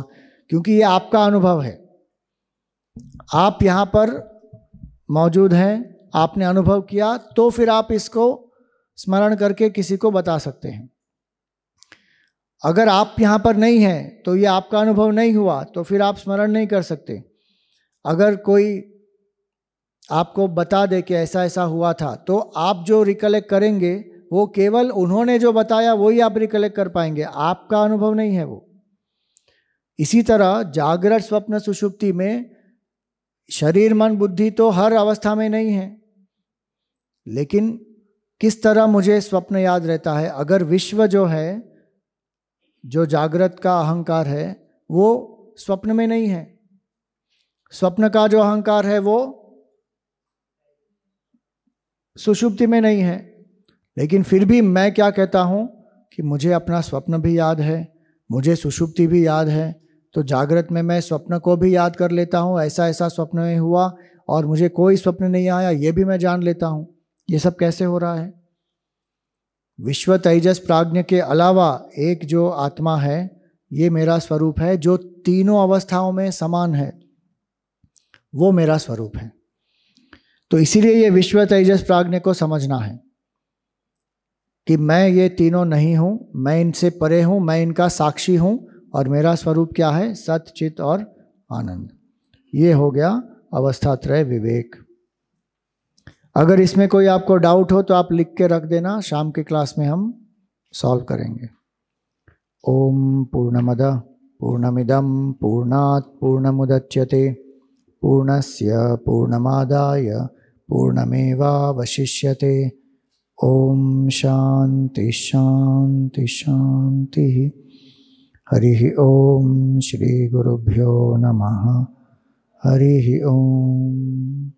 क्योंकि ये आपका अनुभव है। आप यहाँ पर मौजूद हैं, आपने अनुभव किया, तो फिर आप इसको स्मरण करके किसी को बता सकते हैं। अगर आप यहाँ पर नहीं हैं तो ये आपका अनुभव नहीं हुआ, तो फिर आप स्मरण नहीं कर सकते। अगर कोई आपको बता दे कि ऐसा ऐसा हुआ था, तो आप जो रिकलेक्ट करेंगे वो केवल उन्होंने जो बताया वही आप रिकलेक्ट कर पाएंगे, आपका अनुभव नहीं है वो। इसी तरह जागृत स्वप्न सुषुप्ति में शरीर मन बुद्धि तो हर अवस्था में नहीं है, लेकिन किस तरह मुझे स्वप्न याद रहता है? अगर विश्व जो है, जो जागृत का अहंकार है, वो स्वप्न में नहीं है। स्वप्न का जो अहंकार है वो सुषुप्ति में नहीं है, लेकिन फिर भी मैं क्या कहता हूँ कि मुझे अपना स्वप्न भी याद है, मुझे सुषुप्ति भी याद है, तो जागृत में मैं स्वप्न को भी याद कर लेता हूँ, ऐसा ऐसा स्वप्न में हुआ और मुझे कोई स्वप्न नहीं आया, ये भी मैं जान लेता हूँ। ये सब कैसे हो रहा है? विश्व तेजस प्राज्ञ के अलावा एक जो आत्मा है, ये मेरा स्वरूप है, जो तीनों अवस्थाओं में समान है, वो मेरा स्वरूप है। तो इसीलिए ये विश्व तेजस प्राज्ञ को समझना है कि मैं ये तीनों नहीं हूँ, मैं इनसे परे हूँ, मैं इनका साक्षी हूँ, और मेरा स्वरूप क्या है? सत, चित और आनंद। ये हो गया अवस्थात्रय विवेक। अगर इसमें कोई आपको डाउट हो तो आप लिख के रख देना, शाम के क्लास में हम सॉल्व करेंगे। ओम पूर्णमद पूर्णमिदम पूर्णात् पूर्णमुदच्यते पूर्णस्य पूर्णमादाय पूर्णमेवावशिष्यते। ओम शांति शांति शांति। हरि ओम श्री गुरुभ्यो नमः। हरि ओम।